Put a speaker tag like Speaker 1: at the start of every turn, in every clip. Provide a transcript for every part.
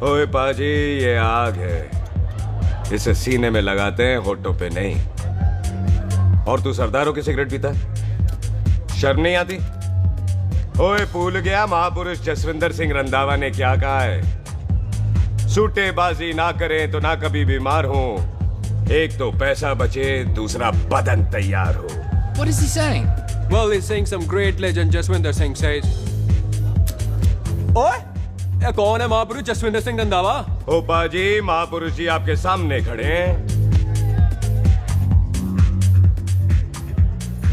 Speaker 1: ओए पाजी, ये आग है, इसे सीने में लगाते हैं, होठों पे नहीं। और तू सरदारों की सिगरेट पीता है, शर्म नहीं आती? ओए भूल गया महापुरुष जसविंदर सिंह रंधावा ने क्या कहा है? सूटेबाजी ना करें तो ना कभी बीमार हो। एक तो पैसा बचे, दूसरा बदन तैयार हो।
Speaker 2: What is he saying?
Speaker 3: Well, he's saying some great legend Jaswinder Singh says. ओए, ये कौन है महापुरुष जसविंदर सिंह रंधावा?
Speaker 1: ओ पाजी, महापुरुष जी आपके सामने खड़े हैं।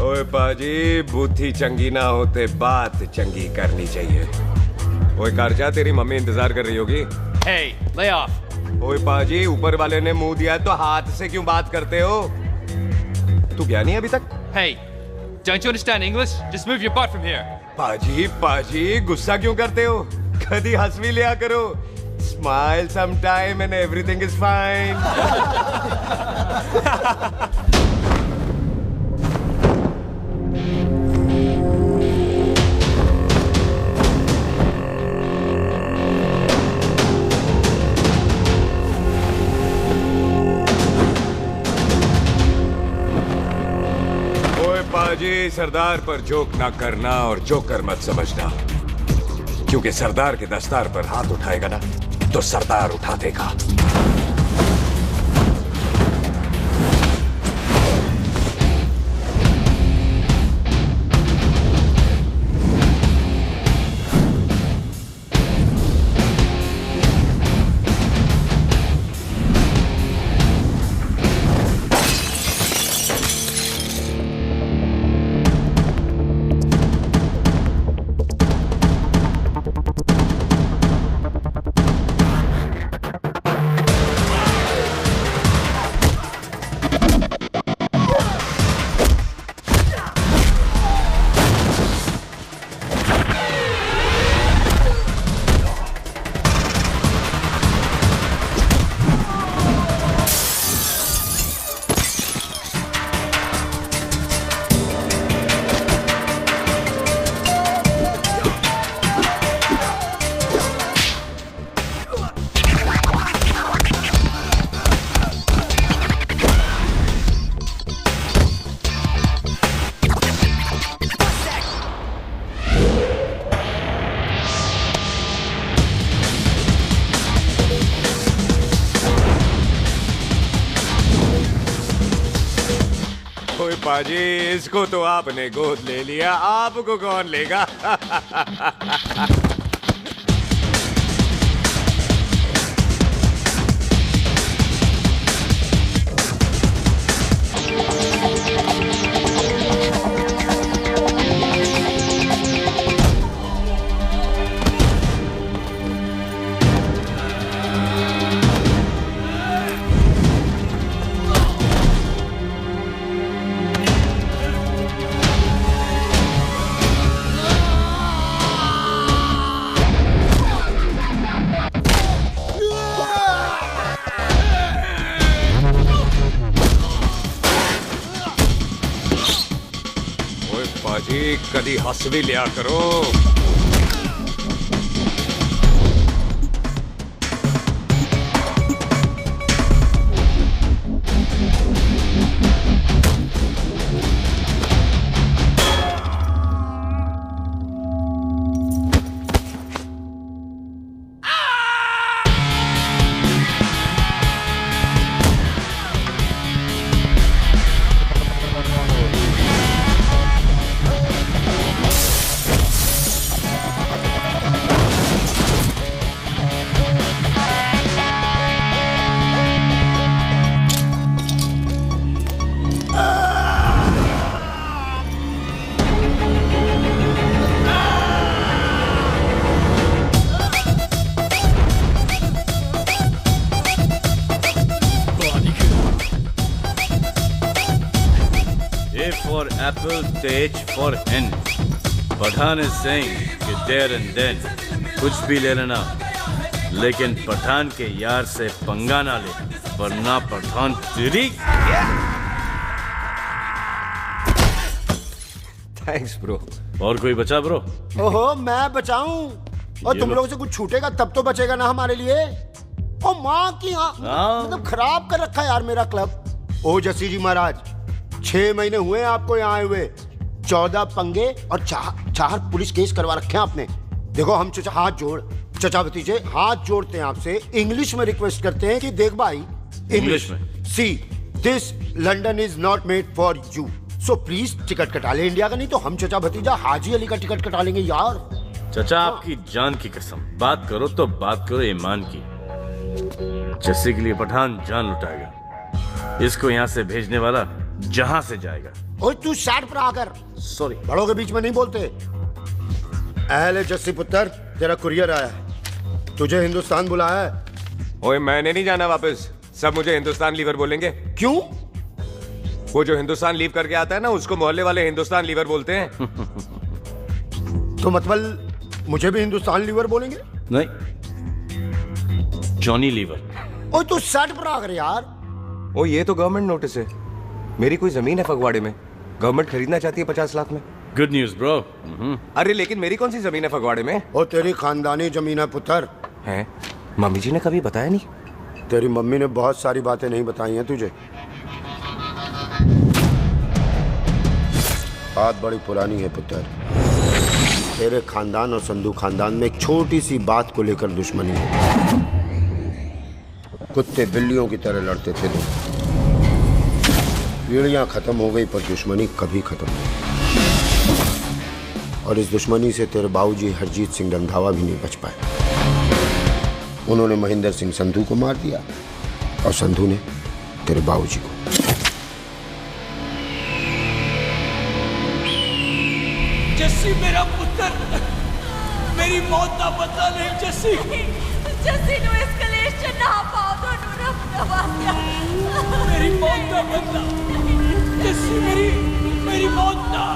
Speaker 1: ओए पाजी, बुद्धि चंगी ना होते बात चंगी करनी चाहिए। ओए कारजा, तेरी मम्मी इंतजार कर रही होगी।
Speaker 2: Hey, lay off.
Speaker 1: ओए पाजी, ऊपर वाले ने मुंह दिया है तो हाथ से क्यों बात करते हो? तू गया नहीं अभी तक?
Speaker 2: Hey, don't you understand English? Just move your butt from here.
Speaker 1: पाजी पाजी, गुस्सा क्यों करते हो? कभी हंस भी लिया करो। Smile sometime and everything is fine. पाजी, सरदार पर जोक ना करना और जोकर मत समझना, क्योंकि सरदार के दस्तार पर हाथ उठाएगा ना तो सरदार उठा देगा। पाजी, इसको तो आपने गोद ले लिया, आपको कौन लेगा? कदी हंस भी लिया करो।
Speaker 4: for apple, H for hen. Pathan is saying कि there and then कुछ भी ले लेना, लेकिन पठान के यार से पंगा ना ले, वरना पठान तेरी।
Speaker 1: Thanks bro.
Speaker 4: और कोई बचा ब्रो?
Speaker 5: ओहो, मैं बचाऊं? और तुम लोगों से कुछ छूटेगा तब तो बचेगा ना हमारे लिए। ओ माँ की मतलब खराब कर रखा है यार मेरा क्लब। ओ जस्सी जी महाराज, 6 महीने हुए हैं आपको यहाँ आए हुए, 14 पंगे और 4 पुलिस केस करवा रखे हैं आपने। देखो हम चचा भतीजे हाथ जोड़ते हैं आपसे, इंग्लिश में रिक्वेस्ट करते हैं कि देख भाई, इंग्लिश में see this London is not made for you, so please ticket कटा ले इंडिया का, नहीं तो हम चचा भतीजा हाजी अली का टिकट कटा लेंगे यार।
Speaker 4: चचा आपकी जान की कसम, बात करो तो बात करो ईमान की। जस्सी के लिए पठान जान लुटाएगा, इसको यहाँ से भेजने वाला जहां से जाएगा।
Speaker 5: ओए तू साइड पर आकर,
Speaker 4: सॉरी,
Speaker 5: बड़ों के बीच में नहीं बोलते। अहले जस्सी पुत्र, तेरा कुरियर आया, तुझे हिंदुस्तान बुलाया है।
Speaker 1: ओए मैंने नहीं जाना वापस, सब मुझे हिंदुस्तान लीवर बोलेंगे।
Speaker 5: क्यों?
Speaker 1: वो जो हिंदुस्तान लीव करके आता है ना, उसको मोहल्ले वाले हिंदुस्तान लीवर बोलते हैं।
Speaker 5: तो मतलब मुझे भी हिंदुस्तान लीवर बोलेंगे?
Speaker 4: नहीं, जॉनी लीवर।
Speaker 5: ओए तू साइड पर आकर यार।
Speaker 1: ओ ये तो गवर्नमेंट नोटिस है, मेरी कोई जमीन है फगवाड़े में, गवर्नमेंट खरीदना चाहती है 50 लाख में।
Speaker 4: Good news bro.
Speaker 1: अरे लेकिन मेरी कौन सी जमीन है फगवाड़े में?
Speaker 5: ओ तेरी खानदानी जमीन है पुत्र।
Speaker 1: है? मम्मी जी ने कभी बताया नहीं?
Speaker 5: तेरी मम्मी ने बहुत सारी बातें नहीं बताई हैं तुझे। बात बड़ी पुरानी है पुत्र, तेरे खानदान और संधू खानदान में एक छोटी सी बात को लेकर दुश्मनी है। कुत्ते बिल्लियों की तरह लड़ते थे लोग, पीढ़ियां खत्म हो गई पर दुश्मनी कभी खत्म नहीं। और इस दुश्मनी से तेरे बाबूजी हरजीत सिंह रंधावा भी नहीं बच पाए। उन्होंने महेंद्र सिंह संधू को मार दिया और संधू ने तेरे बाबूजी को।
Speaker 6: जस्सी मेरा पुत्र, मेरी मौत का बदला ले जस्सी।
Speaker 7: जस्सी नु इस कलेश च ना पाओ दोनों रब नवाज़िया।
Speaker 6: मेरी मौत का बदला जस्सी, मेरी मौत का।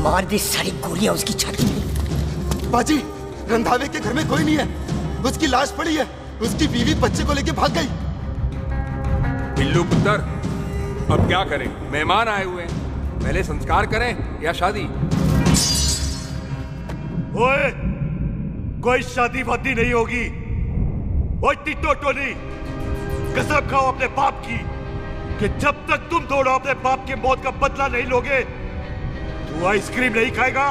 Speaker 8: मार दी सारी गोलियां उसकी छाती में।
Speaker 9: बाजी, रंधावे के घर में कोई नहीं है, उसकी लाश पड़ी है, उसकी बीवी बच्चे को लेके भाग गई।
Speaker 3: बिल्लू पुत्र, अब क्या करें? मेहमान आए हुए हैं, पहले संस्कार करें या शादी?
Speaker 10: ओए, कोई शादी वादी नहीं होगी। ओए टिट्टो टोनी, कसम खाओ अपने बाप की कि जब तक तुम दोनों अपने बाप की मौत का बदला नहीं लोगे, तू आइसक्रीम नहीं खाएगा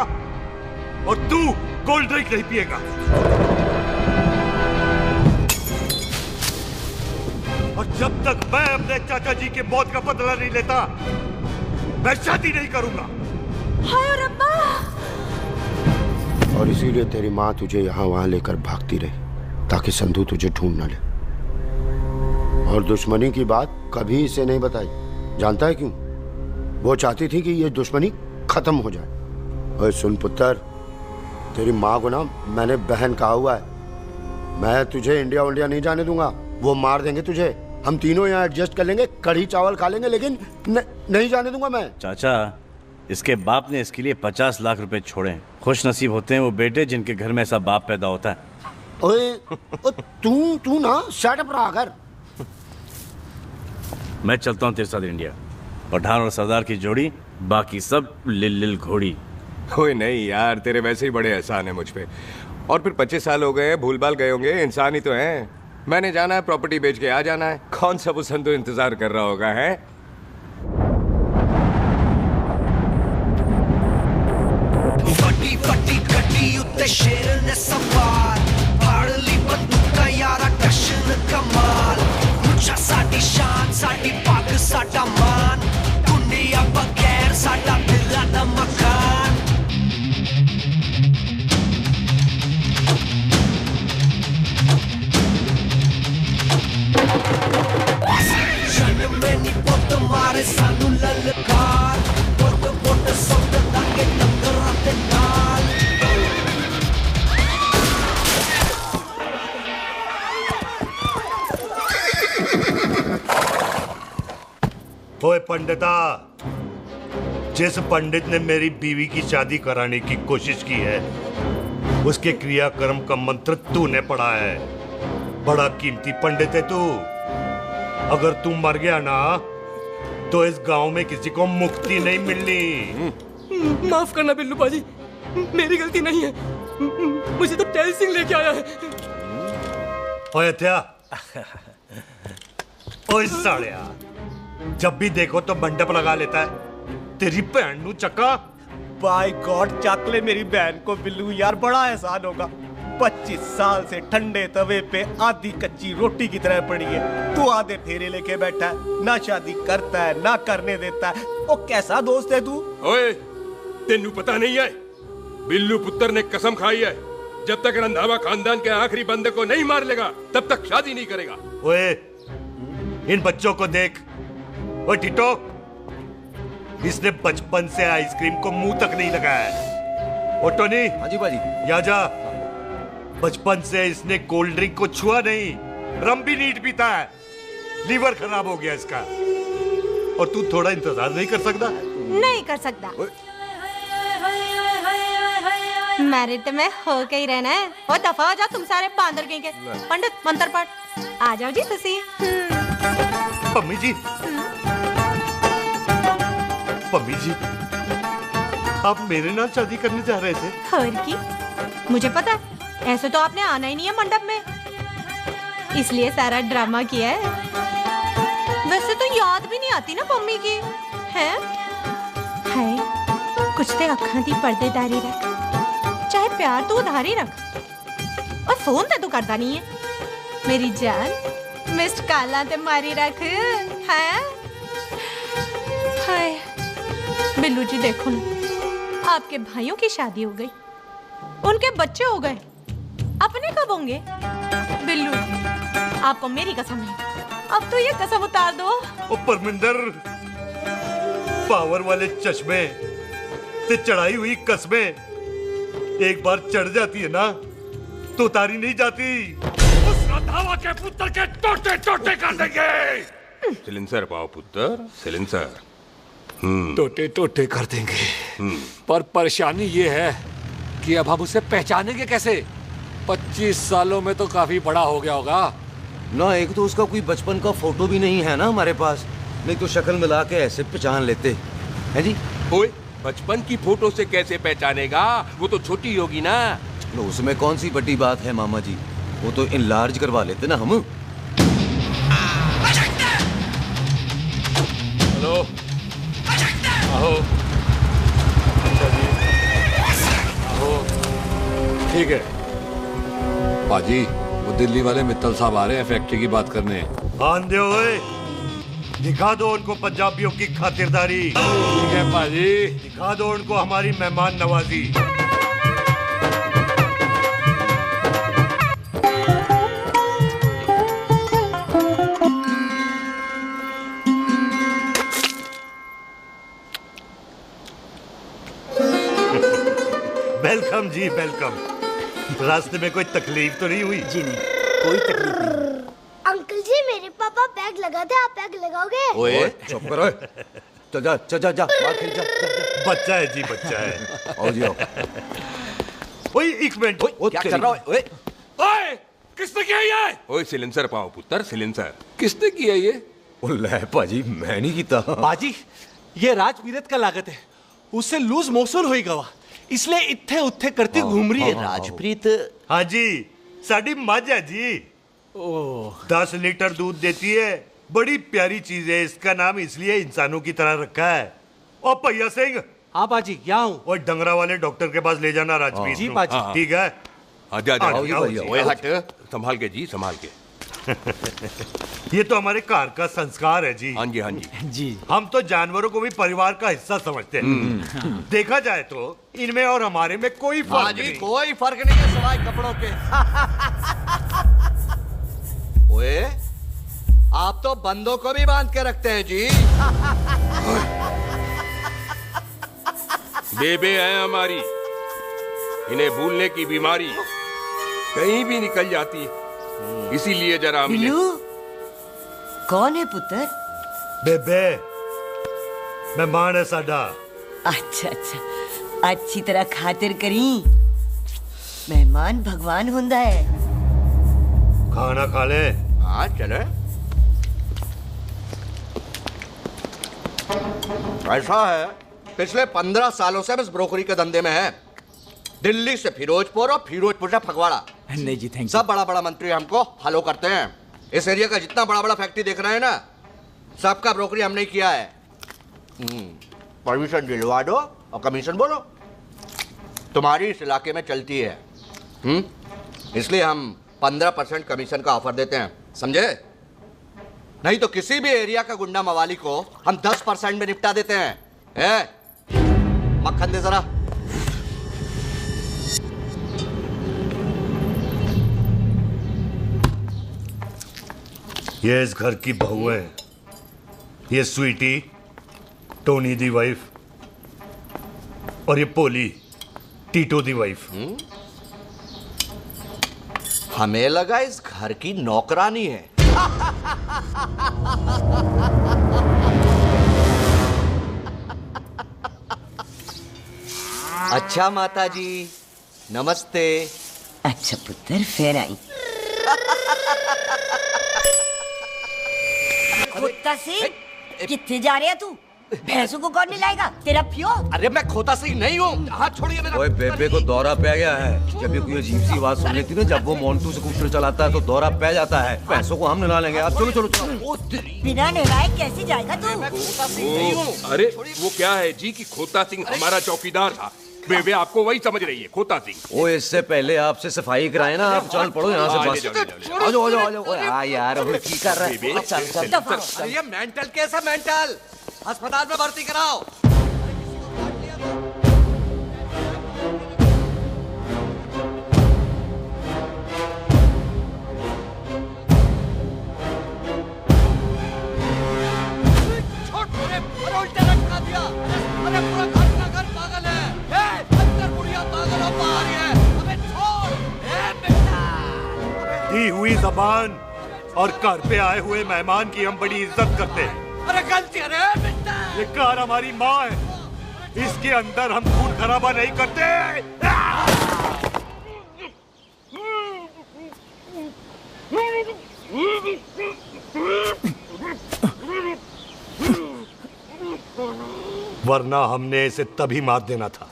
Speaker 10: और तू कोल्ड ड्रिंक नहीं पिएगा। और जब तक मैं अपने चाचा जी की मौत का बदला नहीं लेता, मैं शादी नहीं करूंगा।
Speaker 7: हाय रब्बा।
Speaker 5: और इसीलिए तेरी माँ तुझे यहाँ वहां लेकर भागती रही ताकि संधू तुझे ढूंढ न ले। और दुश्मनी की बात कभी इसे नहीं बताई, जानता है क्यों? वो चाहती थी कि ये दुश्मनी खत्म हो जाए। और सुन पुत्र, तेरी माँ को ना मैंने बहन कहा हुआ है, मैं तुझे इंडिया नहीं जाने दूंगा। वो मार देंगे तुझे, हम तीनों यहाँ एडजस्ट कर लेंगे, कढ़ी चावल खा लेंगे, लेकिन नहीं जाने दूंगा मैं।
Speaker 4: चाचा, इसके बाप ने इसके लिए 50 लाख रुपए छोड़े। खुश नसीब होते हैं वो बेटे जिनके घर में ऐसा बाप पैदा होता है।
Speaker 5: ओए, तू ना सेटअप रहा कर।
Speaker 4: मैं चलता हूँ तेरे साथ इंडिया। पठान और सरदार की जोड़ी, बाकी सब लिल घोड़ी।
Speaker 1: कोई नहीं यार, तेरे वैसे ही बड़े एहसान है मुझ पे। और फिर 25 साल हो गए, भूल भाल गए होंगे, इंसान ही तो हैं। मैंने जाना है, प्रॉपर्टी बेच के आ जाना है। कौन सा वो संधू इंतजार कर रहा होगा है?
Speaker 11: फटी फटी गड्डी उत्ते शेर ने सवार, फाड़ ली बंदूका यारा टशन कमाल। मुझा साडी शान, साडी पग, साडा मान, दुनिया बगैर साडा दिला दा मकान। जन्म में नी पुत मारे सानू ललकार, पुत पुत सुट लागे डंगरां ते नाल।
Speaker 10: ओए पंडिता, जिस पंडित ने मेरी बीवी की शादी कराने की कोशिश की है उसके क्रियाकर्म का मंत्र तूने पढ़ा है। बड़ा कीमती पंडित है तू। अगर तू मर गया ना तो इस गांव में किसी को मुक्ति नहीं मिलनी।
Speaker 6: माफ करना बिल्लू पाजी, मेरी गलती नहीं है। मुझे तो टहल सिंह लेके आया है।
Speaker 10: ओए हत्या, ओए सालिया, जब भी देखो तो मंडप लगा लेता है। तेरी बहन नू चक्का।
Speaker 12: बाय गॉड, चक ले मेरी बहन को बिल्लू यार, बड़ा एहसान होगा। 25 साल से ठंडे तवे पे आधी कच्ची रोटी की तरह पड़ी है। तू आधे फेरे लेके बैठा है, ना शादी करता है ना करने देता है। ओ कैसा दोस्त है तू?
Speaker 3: ओए, तेनू पता नहीं है, बिल्लू पुत्र ने कसम खाई है जब तक रंधावा खानदान के आखिरी बंदे को नहीं मार लेगा तब तक शादी नहीं करेगा।
Speaker 10: ओए, इन बच्चों को देख। ओए टिटो, इसने बचपन से आइसक्रीम को मुंह तक नहीं लगाया है। ओ टोनी।
Speaker 5: हाँ जी बाजी।
Speaker 10: या जा। बचपन से इसने कोल्ड ड्रिंक को छुआ नहीं, रम भी नीट पीता है। लीवर खराब हो गया इसका। और तू थोड़ा इंतजार नहीं कर सकता?
Speaker 7: नहीं कर सकता। मैरिड में हो के ही रहना है। और दफा हो जाओ तुम सारे बांदर के। पंडित मंत्र पढ़। आ जाओ जी तुसी।
Speaker 10: पम्मी जी, पम्मी जी, आप मेरे नाल शादी करने जा रहे थे?
Speaker 7: और की? मुझे पता है, ऐसे तो आपने आना ही नहीं है मंडप में, इसलिए सारा ड्रामा किया है। वैसे तो याद भी नहीं आती ना मम्मी की, हैं? हाय, कुछ ते अखां दी पर्देदारी रख, चाहे प्यार तो उधारी रख, और फोन ते तू करता नहीं है। मेरी जान, मिस्ड काला ते मारी रख, हैं? हाय, बिल्लू जी देखो ना, आपके भाइयों की शादी हो गई, उनके बच्चे हो गए, अपने कब होंगे? बिल्लू, आपको मेरी कसम है, अब तो ये कसम उतार दो।
Speaker 10: ओ परमिंदर, पावर वाले चश्मे ते चढ़ाई हुई कस्में एक बार चढ़ जाती है ना तो उतारी नहीं जाती।
Speaker 3: उस रंधावा के पुत्र के टोटे टोटे कर देंगे। सिलेंसर पाओ पुत्र, सिलेंसर।
Speaker 6: टोटे टोटे कर देंगे। पर परेशानी ये है कि अब हम उसे पहचानेंगे कैसे? 25 सालों में तो काफी बड़ा हो गया होगा
Speaker 5: ना। एक तो उसका कोई बचपन का फोटो भी नहीं है ना हमारे पास, नहीं तो शक्ल मिला के ऐसे पहचान लेते हैं जी।
Speaker 3: ओए, बचपन की फोटो से कैसे पहचानेगा? वो तो छोटी होगी ना।
Speaker 5: तो उसमें कौन सी बड़ी बात है मामा जी, वो तो इनलार्ज करवा लेते ना हम।
Speaker 3: हेलो, आओ।
Speaker 6: आओ। ठीक है पाजी, वो दिल्ली वाले मित्तल साहब आ रहे हैं फैक्ट्री की बात करने।
Speaker 10: आंधे हुए, दिखा दो उनको पंजाबियों की खातिरदारी।
Speaker 6: ठीक है पाजी,
Speaker 10: दिखा दो उनको हमारी मेहमान नवाजी। वेलकम जी, वेलकम। रास्ते में कोई तकलीफ तो नहीं हुई?
Speaker 12: जी नहीं, कोई तकलीफ नहीं।
Speaker 13: अंकल जी, मेरे पापा बैग लगाते, आप बैग लगाओगे?
Speaker 5: ओए चुप करो। चल जा चल जा जा, बाहर खेल जा।
Speaker 10: बच्चा है जी, बच्चा है।
Speaker 5: आओ जी आओ।
Speaker 10: ओए एक मिनट,
Speaker 5: क्या कर रहा है? ओए
Speaker 3: ओए, किसने किया ये? ओए सिलेंसर पाओ पुत्र, सिलेंसर।
Speaker 6: किसने किया ये?
Speaker 5: ले पाजी, मैं नहीं कीता।
Speaker 12: बाजी, ये राजवीरत का लागत है, उससे लूज मोशन होई गवा, इसलिए इत्थे उत्थे करती घूम रही है।
Speaker 5: राजप्रीत?
Speaker 10: हाँ जी, साड़ी मझ है जी। 10 लीटर दूध देती है, बड़ी प्यारी चीज है। इसका नाम इसलिए इंसानों की तरह रखा है। और भैया सिंह।
Speaker 12: हाँ बाजी, यहाँ हूँ।
Speaker 10: और डंगरा वाले डॉक्टर के पास ले जाना राजवीर।
Speaker 12: जी बाजी।
Speaker 10: ठीक है।
Speaker 3: आजा हट, संभाल के जी, संभाल के।
Speaker 10: ये तो हमारे घर का संस्कार है जी।
Speaker 3: हाँ जी, हाँ जी
Speaker 12: जी।
Speaker 10: हम तो जानवरों को भी परिवार का हिस्सा समझते हैं। देखा जाए तो इनमें और हमारे में कोई फर्क नहीं।
Speaker 12: कोई फर्क नहीं है सिवाय कपड़ों के।
Speaker 14: ओए, आप तो बंदों को भी बांध के रखते हैं जी।
Speaker 3: बेबे है हमारी, इन्हें भूलने की बीमारी कहीं भी निकल जाती है, इसीलिए जरा
Speaker 8: बिल्लू, कौन है पुत्र?
Speaker 10: बेबे, मेहमान है साडा।
Speaker 8: अच्छा अच्छा, अच्छी तरह खातिर करी। मेहमान भगवान हुंदा है।
Speaker 10: खाना खा ले।
Speaker 14: हाँ चले। ऐसा है, पिछले 15 सालों से हम इस ब्रोकरी के धंधे में हैं। दिल्ली से फिरोजपुर और फिरोजपुर से फगवाड़ा।
Speaker 15: नहीं जी, थैंक यू।
Speaker 14: सब बड़ा बड़ा मंत्री हमको फॉलो करते हैं। इस एरिया का जितना बड़ा बड़ा फैक्ट्री देख रहे हैं ना, सबका ब्रोकरी हमने ही किया है। परमिशन दिलवा दो और कमीशन बोलो। तुम्हारी इस इलाके में चलती है। इसलिए हम 15% कमीशन का ऑफर देते हैं, समझे? नहीं तो किसी भी एरिया का गुंडा मवाली को हम 10% में निपटा देते हैं। मक्खन दे जरा।
Speaker 10: ये इस घर की बहू है। ये स्वीटी, टोनी दी वाइफ, और ये पोली, टीटो दी वाइफ।
Speaker 14: हमें लगा इस घर की नौकरानी है। अच्छा माता जी, नमस्ते।
Speaker 8: अच्छा पुत्र, फिर आई। खोता सिंह, कितने जा रहे है तू? भैंसों को कौन मिलाएगा? तेरा प्यो?
Speaker 14: अरे मैं खोता सिंह नहीं हूँ। हाथ छोड़िए मेरा।
Speaker 1: ओए बेबे को दौरा पै गया है। जब भी कोई अजीब सी आवाज सुन लेती ना, जब वो मोंटू स्कूटर चलाता है तो दौरा पै जाता है। पैसों को हम निला लेंगे। आप चलो चलो चलो।
Speaker 8: बिना नहलाए कैसे जाएगा तू?
Speaker 14: खोता सिंह नहीं हूँ।
Speaker 3: अरे वो क्या है जी कि खोता सिंह हमारा चौकीदार था। बेबे आपको वही समझ रही है, खोता सिंह।
Speaker 1: ओ इससे पहले आपसे सफाई कराए ना। आप चल पड़ो यहाँ से बस। आ जाओ आ जाओ आ जाओ। हाँ यार, अब की कर रहा है। चल चल।
Speaker 14: ये मेंटल केस है, मेंटल। अस्पताल में भर्ती कराओ।
Speaker 10: दी हुई जबान और घर पे आए हुए मेहमान की हम बड़ी इज्जत करते हैं।
Speaker 14: अरे गलती है रे बेटा।
Speaker 10: ये कार हमारी माँ है, इसके अंदर हम खून खराबा नहीं करते। वरना हमने इसे तभी मार देना था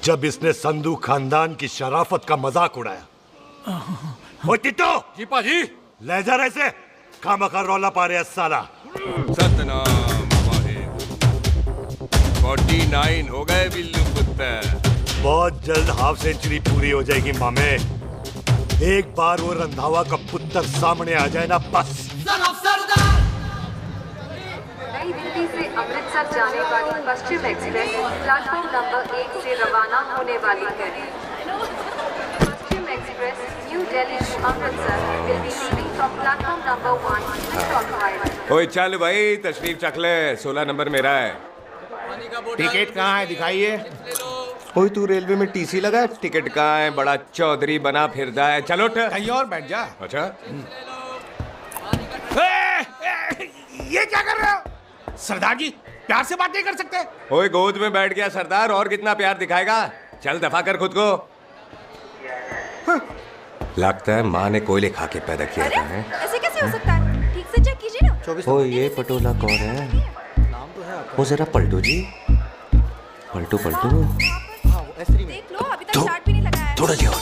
Speaker 10: जब इसने संधू खानदान की शराफत का मजाक उड़ाया। ओ टिट्टो
Speaker 3: जी पाजी,
Speaker 10: ले जा रहे से खामखा रौला पा रहे साला।
Speaker 3: सतनाम वाहेगुरु। 49 हो गए बिल्लू पुत्र।
Speaker 10: बहुत जल्द हाफ सेंचुरी पूरी हो जाएगी मामे। एक बार वो रंधावा का पुत्र सामने आ जाए ना, बस।
Speaker 16: नई दिल्ली से अमृतसर जाने वाली पश्चिम एक्सप्रेस प्लेटफॉर्म नंबर 1 से रवाना होने वाली है। Paschim express new Delhi to Amritsar will be leaving from platform number 1।
Speaker 1: ओए चल भाई, तशरीफ चख ले। 16 नंबर मेरा है।
Speaker 12: टिकट कहाँ है, दिखाइए।
Speaker 1: ओए तू रेलवे में टीसी लगा है? टिकट कहाँ है? बड़ा चौधरी बना फिरदा है। चलो उठ।
Speaker 12: कहीं और बैठ जा।
Speaker 1: अच्छा
Speaker 12: ये क्या कर रहे हो? सरदार जी, प्यार से बात नहीं कर सकते?
Speaker 1: ओए गोद में बैठ गया सरदार, और कितना प्यार दिखाएगा? चल दफा कर खुद को। लगता है माँ ने कोयले खा के पैदा किया था।
Speaker 7: ऐसे कैसे हो सकता है? ठीक से चेक कीजिए ना।
Speaker 1: ओ ये पटोला कौन है? वो जरा पलटू जी, पलटू पलटू।
Speaker 7: देख लो, अभी तक स्टार्ट भी नहीं लगाया है।
Speaker 1: थोड़ा जी और।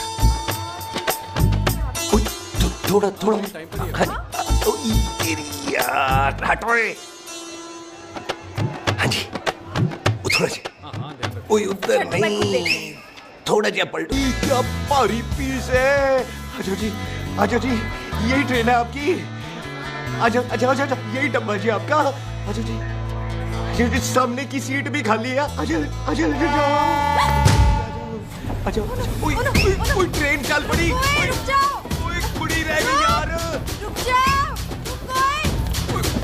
Speaker 1: थोड़ा थोड़ा। तेरी यार हटोए। हाँ जी, थोड़ा जी। ओए उधर नहीं, थोड़ा जी पलटू। क्या भारी पीस है। आजो जी, आजो जी, यही ट्रेन है आपकी। आजो आजो आजो, यही डब्बा जी आपका। आजो जी, ये सामने की सीट भी खाली है। आजो आजो आजो। ओए ट्रेन चल पड़ी।
Speaker 7: रुक जाओ।
Speaker 1: ओए कुड़ी रह गई यार।
Speaker 7: रुक जाओ।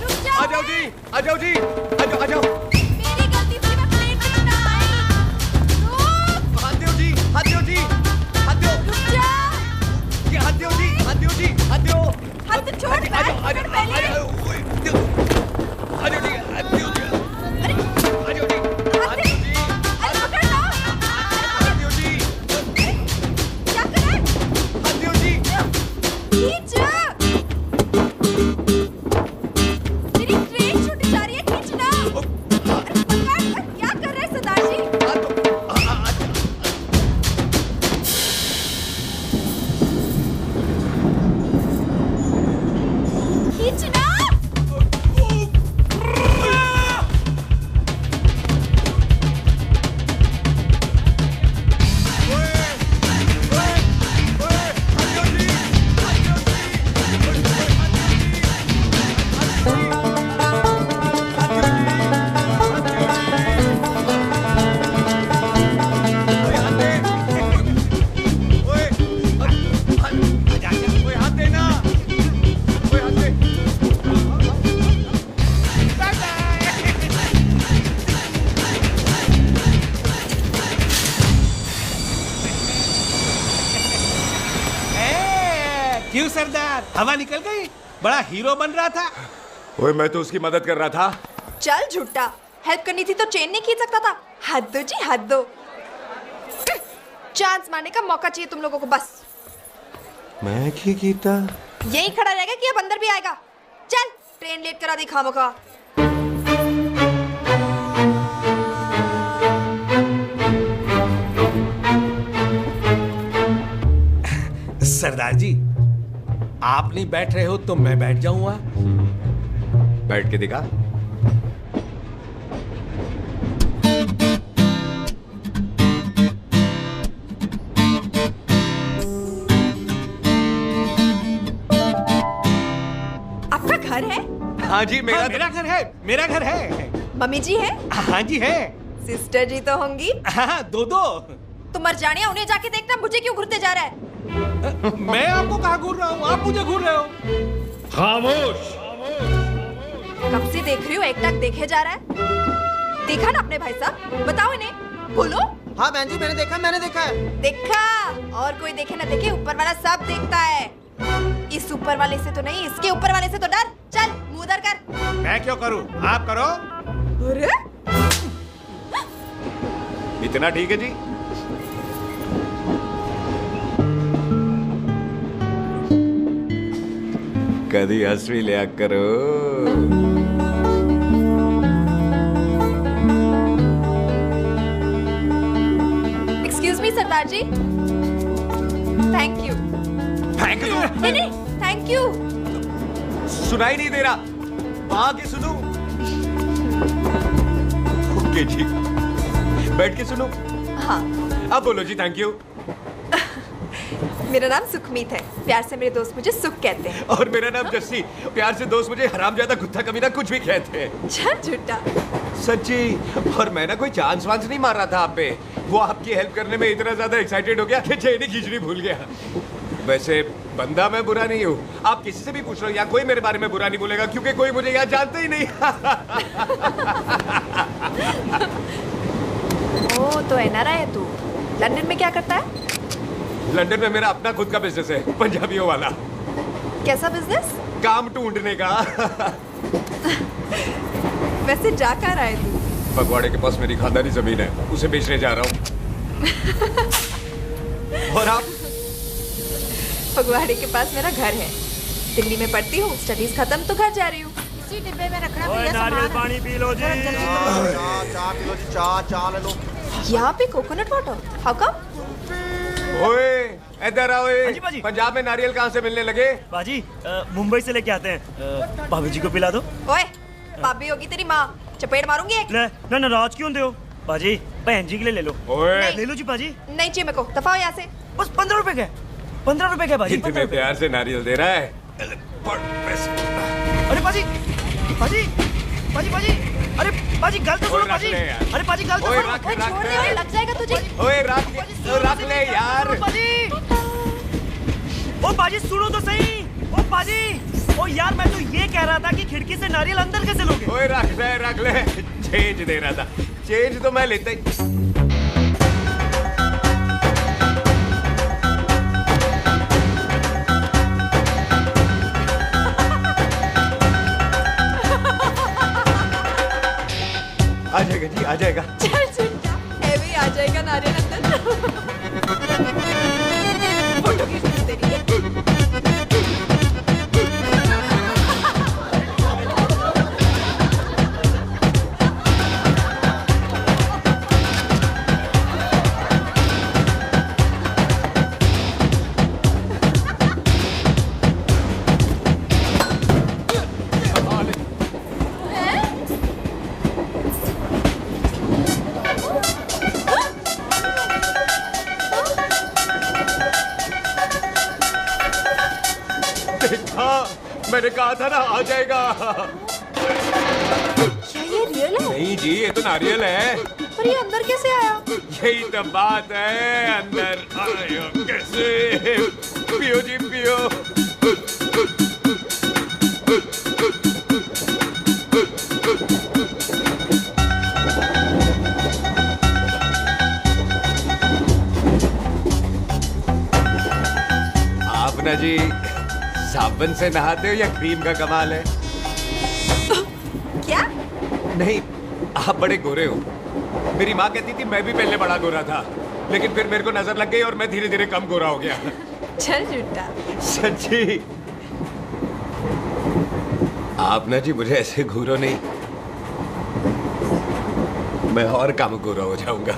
Speaker 7: रुक जाओ।
Speaker 1: आ जाओ जी, आ जाओ जी, आ जाओ आ जाओ।
Speaker 7: मेरी गलती से मैं प्लेन में ना आई। रुक।
Speaker 1: हाथ दो जी, हाथ दो जी, हाथ दो।
Speaker 7: रुक जा।
Speaker 1: ये हाथ दो जी, हाथ दो जी, हाथ दो।
Speaker 7: हाथ छोड़।
Speaker 1: आ जाओ आ जाओ आ जाओ। आ जाओ जी, हाथ दो जी।
Speaker 7: अरे
Speaker 15: खींच। मेरी ट्रेन छूटी जा रही है, खींचना। अरे पकड़, क्या कर रहे हैं सरदार जी? खींचना।
Speaker 12: क्यों सरदार, हवा निकल गई? बड़ा हीरो बन रहा था।
Speaker 1: ओए मैं तो उसकी मदद कर रहा था।
Speaker 15: चल झूठा, हेल्प करनी थी तो चेन नहीं खींच सकता था। हद दो जी, हद दो। चांस मारने का मौका चाहिए तुम लोगों को बस।
Speaker 1: मैं क्या कीता?
Speaker 15: यही खड़ा रहेगा कि अब अंदर भी आएगा? चल, ट्रेन लेट करा दी खामोखा।
Speaker 12: सरदार जी, आप नहीं बैठ रहे हो तो मैं बैठ जाऊंगा।
Speaker 1: बैठ के दिखा।
Speaker 15: आपका घर है?
Speaker 1: हाँ जी, मेरा
Speaker 12: घर है। मेरा घर है।
Speaker 15: मम्मी जी है?
Speaker 12: हाँ जी है।
Speaker 15: सिस्टर जी तो होंगी?
Speaker 12: हाँ, दो।
Speaker 15: तुम मर जाने, उन्हें जाके देखना मुझे क्यों घूरते जा रहा है।
Speaker 12: मैं आपको कहाँ घूर रहा हूँ? आप मुझे घूर रहे हो।
Speaker 3: खामोश।
Speaker 15: कब से देख रही हूँ, एक टक देखे जा रहा है। देखा ना अपने भाई साहब, बताओ इन्हें। बोलो।
Speaker 17: हाँ बहन जी, मैंने देखा है।
Speaker 15: देखा? और कोई देखे ना देखे, ऊपर वाला सब देखता है। इस ऊपर वाले से तो नहीं, इसके ऊपर वाले से तो डर। चल मुंह उधर कर।
Speaker 12: मैं क्यों करूँ? आप करो।
Speaker 15: अरे
Speaker 1: इतना ठीक है जी। कभी हंस भी लिया करो।
Speaker 15: Excuse me Sardar ji. Thank you.
Speaker 1: Thank you?
Speaker 15: नहीं, थैंक यू।
Speaker 1: सुनाई नहीं दे रहा, आके सुनो। ओके जी, बैठ के सुनो।
Speaker 15: हाँ।
Speaker 1: अब बोलो जी थैंक यू।
Speaker 15: मेरा नाम सुखमीत है, प्यार से मेरे दोस्त मुझे सुख कहते हैं।
Speaker 1: और मेरा नाम जस्सी, प्यार से दोस्त मुझे हरामजादा, कुत्ता कमीना कुछ भी कहते हैं।
Speaker 15: चल झूठा।
Speaker 1: सच्ची। और मैं ना कोई चांस वांस नहीं मार रहा था आप पे, वो आपकी हेल्प करने में इतना ज्यादा एक्साइटेड हो गया कि चेन ही खींचनी भूल गया। वैसे बंदा मैं बुरा नहीं हूँ, आप किसी से भी पूछ लो, यहाँ कोई मेरे बारे में बुरा नहीं बोलेगा क्योंकि कोई मुझे यहाँ जानता ही नहीं।
Speaker 15: ओ तो एनआरआई है तू। लंदन में क्या करता है?
Speaker 1: लंदन में मेरा अपना खुद का बिजनेस है, पंजाबियों वाला।
Speaker 15: कैसा बिजनेस?
Speaker 1: काम ढूंढने का।
Speaker 15: वैसे जा कहाँ रहा है तू?
Speaker 1: फगवाड़े के पास मेरी खानदानी जमीन है, उसे बेचने जा रहा हूँ। और आप?
Speaker 15: फगवाड़े के पास मेरा घर है, दिल्ली में पढ़ती हूँ, स्टडीज खत्म तो घर जा रही हूँ। इसी डिब्बे में रखना भैया सामान।
Speaker 10: नारियल पानी पी लो जी।
Speaker 17: चाय पी लो जी, चाय ले लो।
Speaker 15: यहाँ पे कोकोनट वाटर? How come?
Speaker 1: ओए इधर आओ। पंजाब में नारियल कहाँ से मिलने लगे?
Speaker 10: बाजी मुंबई से लेके आते हैं। भाभी जी को पिला दो।
Speaker 15: ओए भाभी होगी तेरी माँ, चपेट मारूंगी एक।
Speaker 10: ना नाराज क्यों हो बाजी? बहन जी के लिए ले लो।
Speaker 1: ओए
Speaker 10: ले लो जी बाजी।
Speaker 15: नहीं चाहिए मेरे को, दफा हो यहाँ से।
Speaker 10: बस 15 रुपए के। 15 रुपए के बाजी।
Speaker 1: इतने प्यार से नारियल दे रहा है।
Speaker 10: अरे बाजी बाजी बाजी बाजी, अरे बाजी गलत सुनो बाजी। अरे बाजी गलत सुनो।
Speaker 15: छोड़ दे, लग जाएगा तुझे।
Speaker 1: ओए रख ले यार।
Speaker 10: बाजी, ओ बाजी सुनो तो सही। ओ बाजी, ओ यार मैं तो ये कह रहा था कि खिड़की से नारियल अंदर कैसे लोगे?
Speaker 1: ओए रख ले। चेंज दे रहा था, चेंज तो मैं लेता ही। आ जाएगा जी, आ जाएगा।
Speaker 15: चल झूठा, ऐवे ही आ जाएगा नारियल अंदर। फोटो खींच तेरी।
Speaker 1: हाँ, मैंने कहा था ना आ जाएगा।
Speaker 15: क्या ये रियल है?
Speaker 1: नहीं जी, ये तो नारियल है।
Speaker 15: पर ये अंदर कैसे आया?
Speaker 1: यही तो बात है, अंदर आया कैसे? पियो जी पियो। आप ना जी साबुन से नहाते हो या क्रीम का कमाल है?
Speaker 15: क्या?
Speaker 1: नहीं, आप बड़े गोरे हो। मेरी माँ कहती थी मैं भी पहले बड़ा गोरा था, लेकिन फिर मेरे को नजर लग गई और मैं धीरे धीरे कम गोरा हो गया।
Speaker 15: चल झूठा।
Speaker 1: सच्ची। आप ना जी मुझे ऐसे घूरो नहीं, मैं और कम गोरा हो जाऊंगा।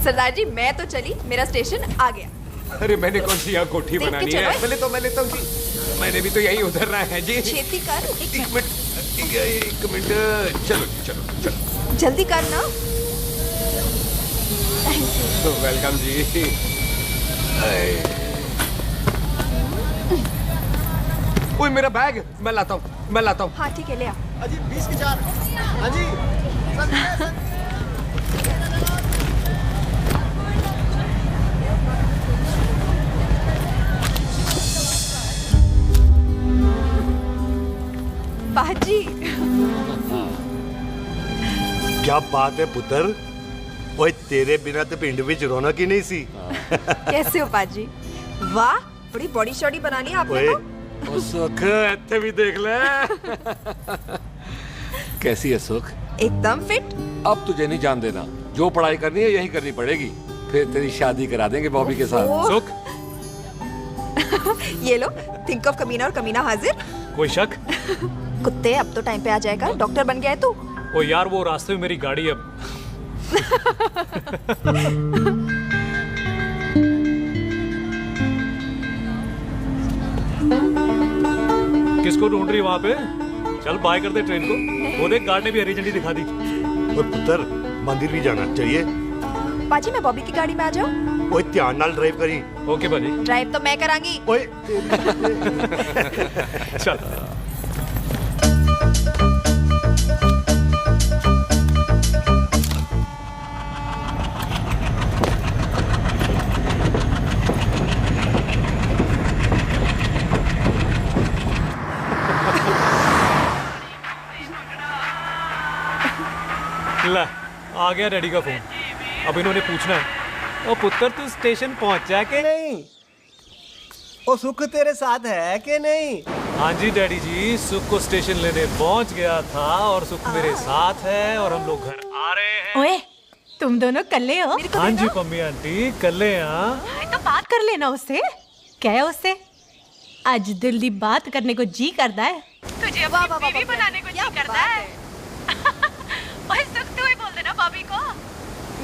Speaker 15: सरदार जी मैं तो चली, मेरा स्टेशन आ गया।
Speaker 1: अरे मैंने कौन सी यहाँ कोठी
Speaker 15: देख के
Speaker 1: बनानी
Speaker 15: चलो।
Speaker 1: है? मैं लेता हूँ जी। मैंने भी तो यही उतरना है जी।
Speaker 15: छेती कर।
Speaker 1: एक मिनट। चलो चलो चलो।
Speaker 15: जल्दी कर ना।
Speaker 1: वेलकम जी। ओए मेरा बैग मैं लाता हूँ।
Speaker 15: हाँ ठीक है ले आ।
Speaker 17: अजी 20 के 4। हाँ जी।
Speaker 15: बाजी।
Speaker 10: क्या बात है पुत्र, ओए तेरे बिना तो पिंड विच रौनक ही नहीं सी।
Speaker 15: कैसे हो पाजी? वाह बड़ी बॉडी शॉडी बना ली आपने तो।
Speaker 6: ओ सुख इत्थे भी देख ले। कैसी है सुख?
Speaker 15: एकदम फिट।
Speaker 6: अब तुझे नहीं जान देना, जो पढ़ाई करनी है यही करनी पड़ेगी, फिर तेरी शादी करा देंगे बॉबी के साथ।
Speaker 2: सुख
Speaker 15: ये लो, थिंक ऑफ कमीना और कमीना हाजिर।
Speaker 2: कोई शक?
Speaker 15: कुत्ते अब तो टाइम पे आ जाएगा, डॉक्टर बन गया है तू।
Speaker 2: ओ यार वो रास्ते में मेरी गाड़ी अब। किसको ढूंढ रही वहाँ पे? चल बाय कर दे ट्रेन को। वो देख गार्ड ने भी हरी झंडी दिखा दी।
Speaker 10: और पुत्र मंदिर भी जाना चाहिए।
Speaker 15: पाजी मैं बॉबी की गाड़ी में आ जाऊं?
Speaker 10: ओए ध्यान नाल ड्राइव करी।
Speaker 2: ओके बाजी।
Speaker 15: ड्राइव तो मैं करांगी।
Speaker 10: ओए
Speaker 2: चल। ला आ गया डैडी का फोन। अब इन्होंने पूछना है, ओ पुत्र तू स्टेशन पहुंचा के
Speaker 12: नहीं? ओ सुख तेरे साथ है कि नहीं?
Speaker 2: हाँ जी डैडी जी, सुख को स्टेशन लेने पहुंच गया था और सुख मेरे साथ है और हम लोग घर आ रहे हैं।
Speaker 7: ओए तुम दोनों कल्ले हो?
Speaker 2: हाँ जी पम्मी आंटी कल्ले।
Speaker 7: तो बात कर लेना उससे। क्या है उससे? आज दिल दी बात करने को जी करता है। तुझे अपनी बीवी बनाने को जी करता है। ओए सुख तू ही बोल देना भाभी को।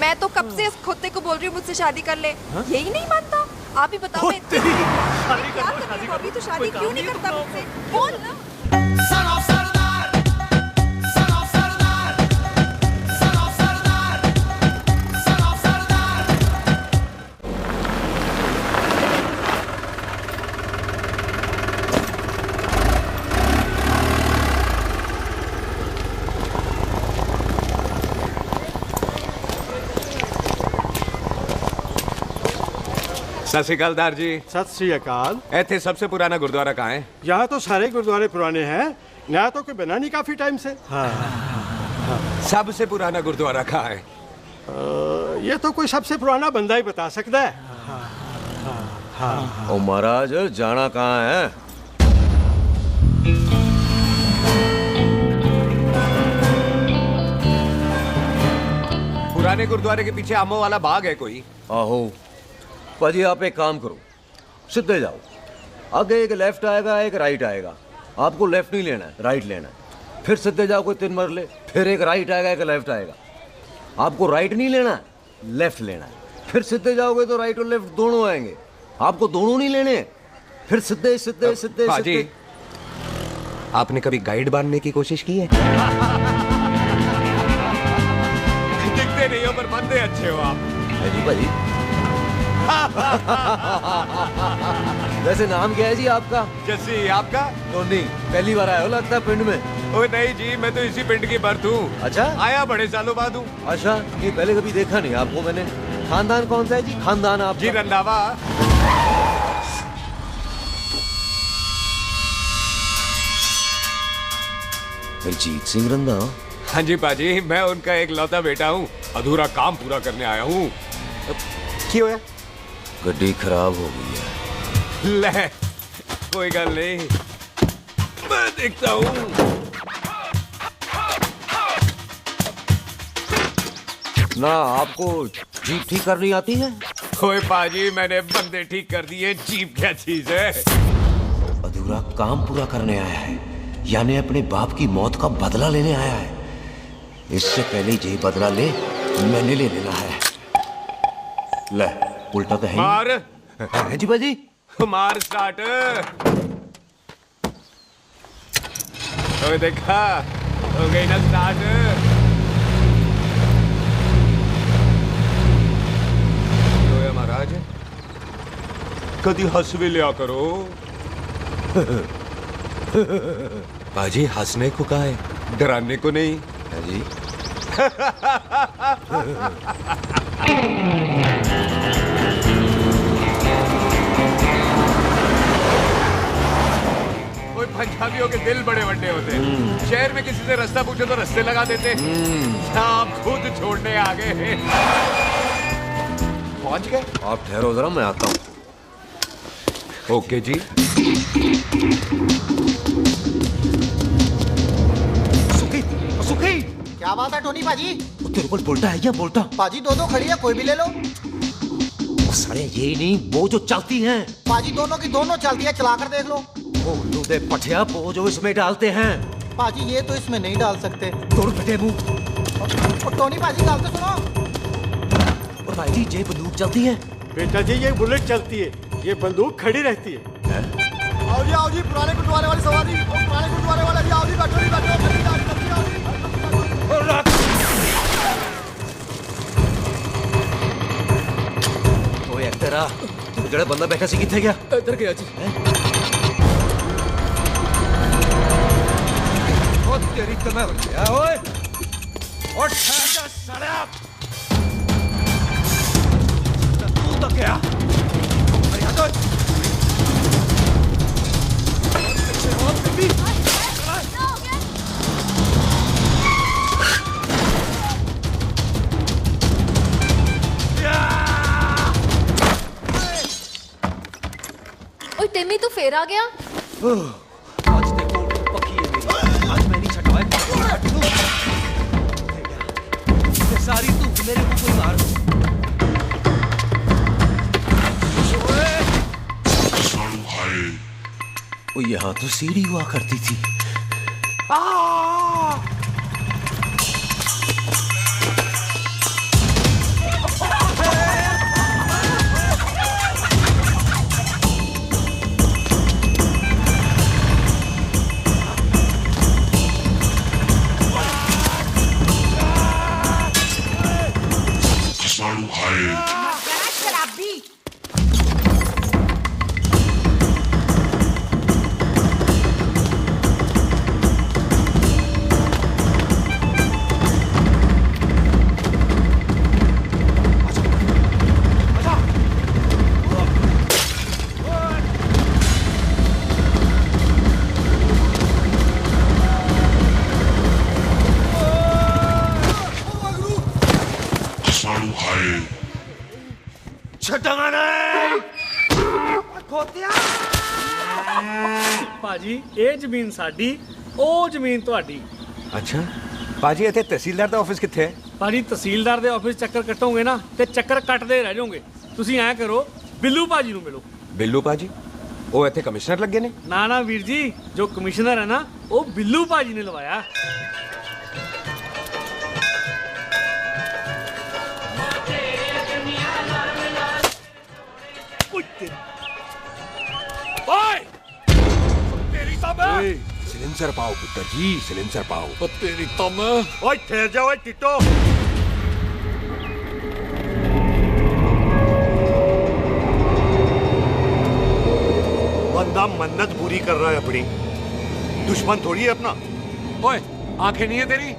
Speaker 15: मैं तो कब से इस खोते को बोल रही हूँ मुझसे शादी कर ले। यही नहीं मानता। आप ही बताओ मैं क्या करूँ? अभी तो शादी क्यों नहीं करता मुझसे? बोल ना।
Speaker 1: सत श्री अकाल दार जी।
Speaker 18: सत श्री अकाल।
Speaker 1: ऐथे सबसे पुराना गुरुद्वारा कहाँ है?
Speaker 18: यहाँ तो सारे गुरुद्वारे पुराने हैं, नया तो कोई बना नहीं काफी टाइम से।
Speaker 1: सबसे पुराना गुरुद्वारा कहाँ है?
Speaker 18: ये तो कोई सबसे पुराना बंदा ही बता सकता है।
Speaker 14: ओ महाराज जाना कहाँ है?
Speaker 1: पुराने गुरुद्वारे के पीछे आमों वाला बाग है कोई?
Speaker 14: आहो पाजी आप एक काम करो, सीधे जाओ, आगे एक लेफ्ट आएगा एक राइट आएगा, आपको लेफ्ट नहीं लेना है राइट लेना है, फिर सीधे जाओ कोई 3 मरले, फिर एक राइट आएगा एक लेफ्ट आएगा, आपको राइट नहीं लेना है लेफ्ट लेना है, फिर सीधे जाओगे तो राइट और लेफ्ट दोनों आएंगे,
Speaker 19: आपको दोनों नहीं लेने, फिर सीधे सीधे सीधे
Speaker 1: पाजी, आपने कभी गाइड बांधने की कोशिश की है? दिखते नहीं हो पर बंदे अच्छे हो आप।
Speaker 19: जी भाजी। वैसे नाम क्या है जी आपका?
Speaker 1: जस्सी। आपका?
Speaker 19: टोनी। पहली बार आए हो लगता है पिंड में।
Speaker 1: ओए नहीं जी, मैं तो इसी पिंड की बर्थ हूँ।
Speaker 19: अच्छा,
Speaker 1: आया बड़े सालों बाद हूँ।
Speaker 19: अच्छा, ये पहले कभी देखा नहीं आपको मैंने। खानदान कौन सा है जी? खानदान आप
Speaker 1: जी रंधावा।
Speaker 19: अजीत सिंह रंधावा?
Speaker 1: हाँ जी पाजी, मैं उनका एक लौता बेटा हूँ। अधूरा काम पूरा करने आया हूँ। क्यों है?
Speaker 19: गड्डी खराब हो गई है।
Speaker 1: ले, कोई गल नहीं, मैं देखता हूँ।
Speaker 19: ना आपको जीप ठीक करनी आती है?
Speaker 1: ओए पाजी, मैंने बंदे ठीक कर दिए, जीप क्या चीज है?
Speaker 19: अधूरा काम पूरा करने आया है, यानी अपने बाप की मौत का बदला लेने आया है। इससे पहले ये बदला ले, मैंने ले लेना है। ले, उल्टा तो है
Speaker 1: मार।
Speaker 19: है जी बाजी।
Speaker 1: मार स्टार्ट। ओए देखा, हो गई ना स्टार्ट। महाराज, कभी हंस भी लिया करो। बाजी, हंसने को कहा है, डराने को नहीं।
Speaker 19: है जी।
Speaker 1: कोई पंजाबियों के दिल बड़े बड़े होते हैं। शहर में किसी से रास्ता पूछो तो रास्ते लगा देते। आप खुद छोड़ने आ गए। पहुंच गए?
Speaker 19: आप ठहरो जरा, मैं आता हूँ।
Speaker 1: ओके जी।
Speaker 12: सुखी, सुखी।
Speaker 20: क्या बात है टोनी पाजी?
Speaker 19: तेरे को बोलता है क्या? बोलता
Speaker 20: पाजी दो खड़ी है, कोई भी ले लो।
Speaker 19: सारे ये नहीं, वो जो चलती हैं।
Speaker 20: पाजी दोनों की दोनों चलती है, चला कर देख लो।
Speaker 19: ओ दे पठिया, वो जो इसमें डालते हैं।
Speaker 20: पाजी ये तो इसमें नहीं डाल सकते।
Speaker 19: तोड़ बेटे मुंह।
Speaker 20: टोनी पाजी गाल तो सुनो।
Speaker 19: भाई जी, ये बंदूक चलती है?
Speaker 18: बेटा जी, ये बुलेट चलती है, ये बंदूक खड़ी रहती है।
Speaker 9: आओ जी, पुराने गुरुद्वारे वाली सवारी। पुराने गुरुद्वारे वाला जी, आओ जी, बैठो जी, बैठो।
Speaker 19: ओए तेरा जड़ा बंदा बैठा सी किथे गया?
Speaker 2: इधर गया जी।
Speaker 19: ओ तेरी तो मैं गया। ओए उठ जा साला। तू तो क्या? अरे हटो।
Speaker 15: ओए टिम्मी, तू फिर आ गया?
Speaker 19: आज देखो पक्की है मेरी। आज मैं नहीं छटवाए। सारी तू मेरे मुंह को मार। ओ यहाँ तो सीढ़ी हुआ करती थी।
Speaker 12: ਭਾਜੀ ਇਹ ਜ਼ਮੀਨ ਸਾਡੀ, ਉਹ ਜ਼ਮੀਨ ਤੁਹਾਡੀ।
Speaker 1: ਅੱਛਾ ਪਾਜੀ, ਇੱਥੇ ਤਹਿਸੀਲਦਾਰ ਦਾ ਆਫਿਸ ਕਿੱਥੇ ਹੈ?
Speaker 12: ਭਾਜੀ ਤਹਿਸੀਲਦਾਰ ਦੇ ਆਫਿਸ ਚੱਕਰ ਕੱਟੋਗੇ ਨਾ ਤੇ ਚੱਕਰ ਕੱਟਦੇ ਰਹਿ ਜਾਓਗੇ। ਤੁਸੀਂ ਐਂ ਕਰੋ, ਬਿੱਲੂ ਭਾਜੀ ਨੂੰ ਮਿਲੋ।
Speaker 1: ਬਿੱਲੂ ਭਾਜੀ? ਉਹ ਇੱਥੇ ਕਮਿਸ਼ਨਰ ਲੱਗੇ ਨੇ?
Speaker 12: ਨਾ ਨਾ ਵੀਰ ਜੀ, ਜੋ ਕਮਿਸ਼ਨਰ ਹੈ ਨਾ, ਉਹ ਬਿੱਲੂ ਭਾਜੀ ਨੇ ਲਵਾਇਆ।
Speaker 3: सिलेंसर पाओ पुत्र जी, सिलेंसर पाओ।
Speaker 6: तेरी तम।
Speaker 10: ओए ठहर जाओ ओए टिट्टो। बंदा मन्नत पूरी कर रहा है अपनी, दुश्मन थोड़ी है अपना।
Speaker 6: ओए आंखें नहीं है तेरी?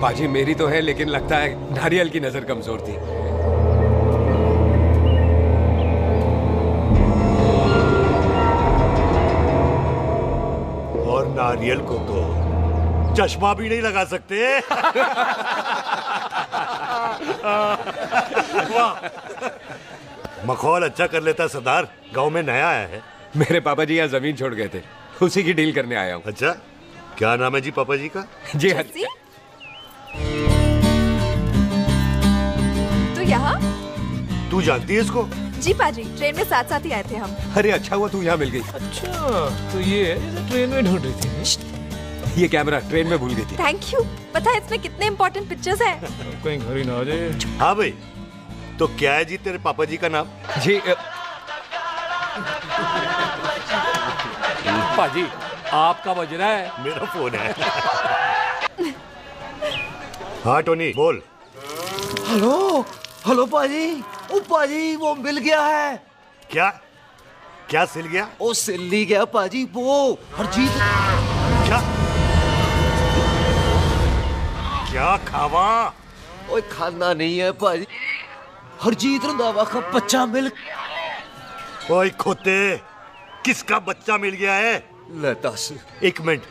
Speaker 1: पाजी मेरी तो है, लेकिन लगता है नारियल की नजर कमजोर थी।
Speaker 10: और नारियल को तो चश्मा भी नहीं लगा सकते। वाह, मखौल अच्छा कर लेता सरदार। गांव में नया आया है।
Speaker 1: मेरे पापा जी यहाँ जमीन छोड़ गए थे, उसी की डील करने आया हूँ।
Speaker 10: अच्छा, क्या नाम है जी पापा जी का?
Speaker 1: जी हाँ।
Speaker 15: तो यहाँ?
Speaker 10: तू जानती है इसको?
Speaker 15: जी पाजी, ट्रेन में साथ साथ ही आए थे हम।
Speaker 1: अरे अच्छा हुआ तू यहाँ मिल गई।
Speaker 2: अच्छा, तो ये है जिसे ट्रेन में ढूंढ रही थी।
Speaker 1: ये कैमरा ट्रेन में भूल गई थी।
Speaker 15: Thank you. पता है इसमें कितने इम्पोर्टेंट पिक्चर्स हैं?
Speaker 2: कहीं घर ही ना आ जाए।
Speaker 10: हाँ भाई, तो क्या है जी तेरे पापा जी का नाम?
Speaker 1: जी
Speaker 6: पाजी आपका बज रहा है।
Speaker 10: मेरा फोन है। हाँ टोनी बोल।
Speaker 12: हेलो हेलो पाजी। ओ पाजी वो मिल गया है।
Speaker 10: क्या क्या सिल गया?
Speaker 12: ओ सिल ही गया पाजी, वो हरजीत।
Speaker 10: क्या क्या खावा?
Speaker 12: ओए खाना नहीं है पाजी, हरजीत रंधावा का बच्चा मिल।
Speaker 10: ओए खोते, किसका बच्चा मिल गया है?
Speaker 12: ले दस।
Speaker 10: एक मिनट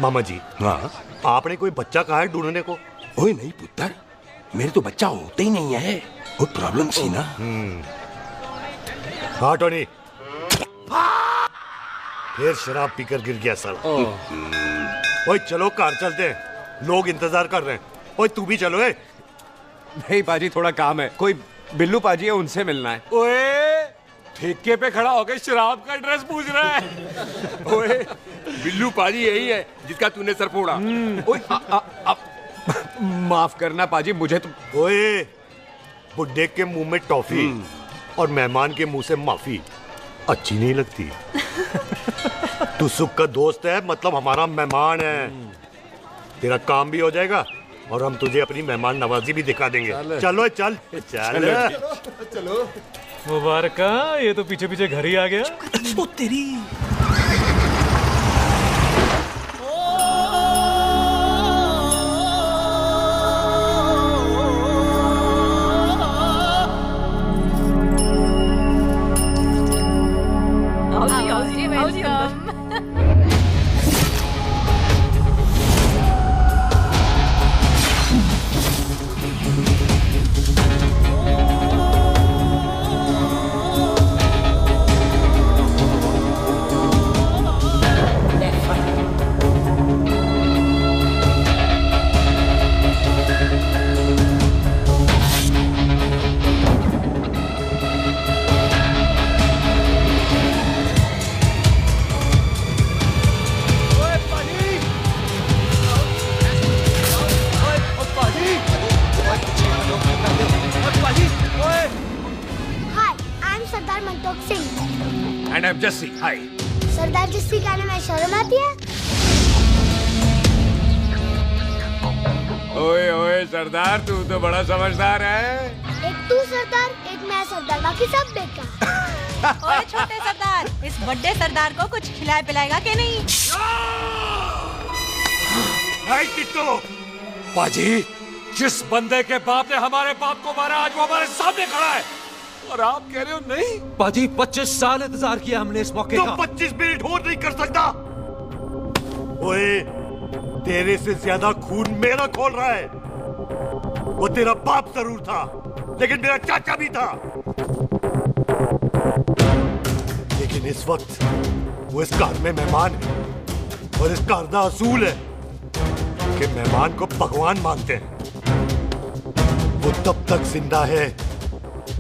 Speaker 10: मामा जी। हाँ आपने कोई बच्चा कहा है ढूंढने को?
Speaker 3: ओए नहीं पुत्र, मेरे तो बच्चा होता ही नहीं है, वो प्रॉब्लम सी ना।
Speaker 10: हाँ टोनी, फिर शराब पीकर गिर गया साला। ओए चलो कार चलते हैं, लोग इंतजार कर रहे हैं। ओए तू भी चलो।
Speaker 1: नहीं पाजी थोड़ा काम है, कोई बिल्लू पाजी है उनसे मिलना है।
Speaker 6: ओए ठेके पे खड़ा होकर शराब का एड्रेस पूछ रहा है।
Speaker 3: ओए बिल्लू पाजी यही है जिसका तूने सर फोड़ा।
Speaker 1: ओए माफ करना पाजी, मुझे तो।
Speaker 10: ओए बुड्ढे के मुंह में टॉफी और मेहमान के मुंह से माफी अच्छी नहीं लगती। तू सुख का दोस्त है, मतलब हमारा मेहमान है। तेरा काम भी हो जाएगा और हम तुझे अपनी मेहमान नवाजी भी दिखा देंगे। चलो चल चल
Speaker 9: चलो।
Speaker 2: मुबारका, ये तो पीछे पीछे घर ही आ गया।
Speaker 12: ओ तेरी।
Speaker 1: And I'm Jesse. Hi.
Speaker 13: सरदार जस्सी कहने में शर्म आती है?
Speaker 1: ओए ओए सरदार, तू तो बड़ा समझदार है।
Speaker 13: एक तू सरदार, एक मैं सरदार, बाकी सब बेकार।
Speaker 7: ओए छोटे सरदार, इस बड़े सरदार को कुछ खिलाए पिलाएगा कि नहीं?
Speaker 10: टिट्टो।
Speaker 6: पाजी, जिस बंदे के बाप ने हमारे बाप को मारा, आज वो हमारे सामने खड़ा है और आप कह रहे हो नहीं?
Speaker 12: पाजी 25 साल इंतजार किया हमने इस मौके का।
Speaker 10: 25 मिनट और नहीं कर सकता। ओए तेरे से ज्यादा खून मेरा खोल रहा है। वो तेरा बाप जरूर था, लेकिन मेरा चाचा भी था। लेकिन इस वक्त वो इस घर में मेहमान है और इस घर का असूल है कि मेहमान को भगवान मानते हैं। वो तब तक जिंदा है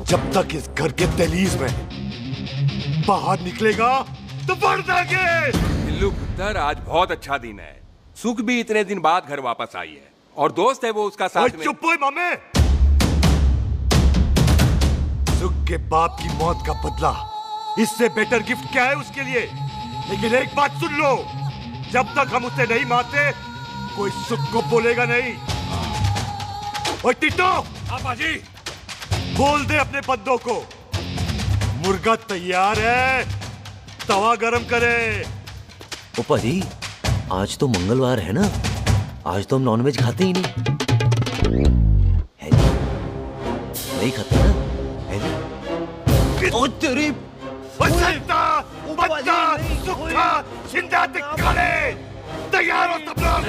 Speaker 10: जब तक इस घर के दहलीज में बाहर निकलेगा तो बढ़ जाएंगे।
Speaker 3: बिल्लू पुत्र, आज बहुत अच्छा दिन है। सुख भी इतने दिन बाद घर वापस आई है और दोस्त है वो उसका साथ में।
Speaker 10: चुप हो मामे। सुख के बाप की मौत का बदला, इससे बेटर गिफ्ट क्या है उसके लिए? लेकिन एक बात सुन लो, जब तक हम उसे नहीं मारते कोई सुख को बोलेगा नहीं। ओए टिट्टो,
Speaker 3: बाजी
Speaker 10: बोल दे अपने बंदों को मुर्गा तैयार है, तवा गरम करे।
Speaker 19: ओ पाजी, आज तो मंगलवार है ना, आज तो हम नॉनवेज खाते ही नहीं है जी? नहीं खाते ना है जी? ओ तेरी
Speaker 10: सुखा जिंदा दिखाने तैयार हो सब लोग।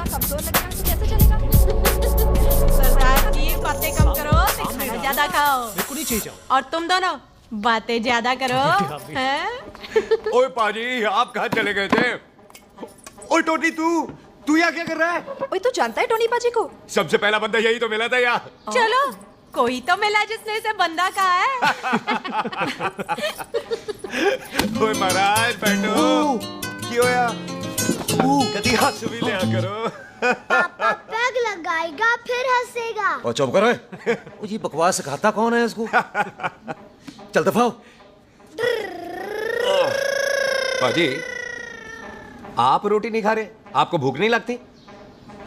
Speaker 15: कमजोर लग रहा है तो कैसे चलेगा?
Speaker 7: सरदार जी बातें कम करो, खाना ज्यादा खाओ।
Speaker 2: मेरे को नहीं चाहिए।
Speaker 7: और तुम दोनों बातें ज्यादा करो। हैं?
Speaker 1: ओए पाजी, आप कहाँ चले गए थे? ओए टोनी, तू यहाँ क्या कर रहा है?
Speaker 15: ओए तू जानता है टोनी पाजी को?
Speaker 1: सबसे पहला बंदा यही तो मिला था यार।
Speaker 7: चलो कोई तो मिला जिसने इसे बंदा कहा है।
Speaker 1: ओए महाराज बैठो। क्यों यार? कभी हंस भी लिया करो।
Speaker 13: पापा पैग लगाएगा फिर हंसेगा।
Speaker 19: और चुप करो। ओ ये बकवास सिखाता कौन है इसको? चल दफाओ।
Speaker 1: पाजी, आप रोटी नहीं खा रहे? आपको भूख नहीं लगती?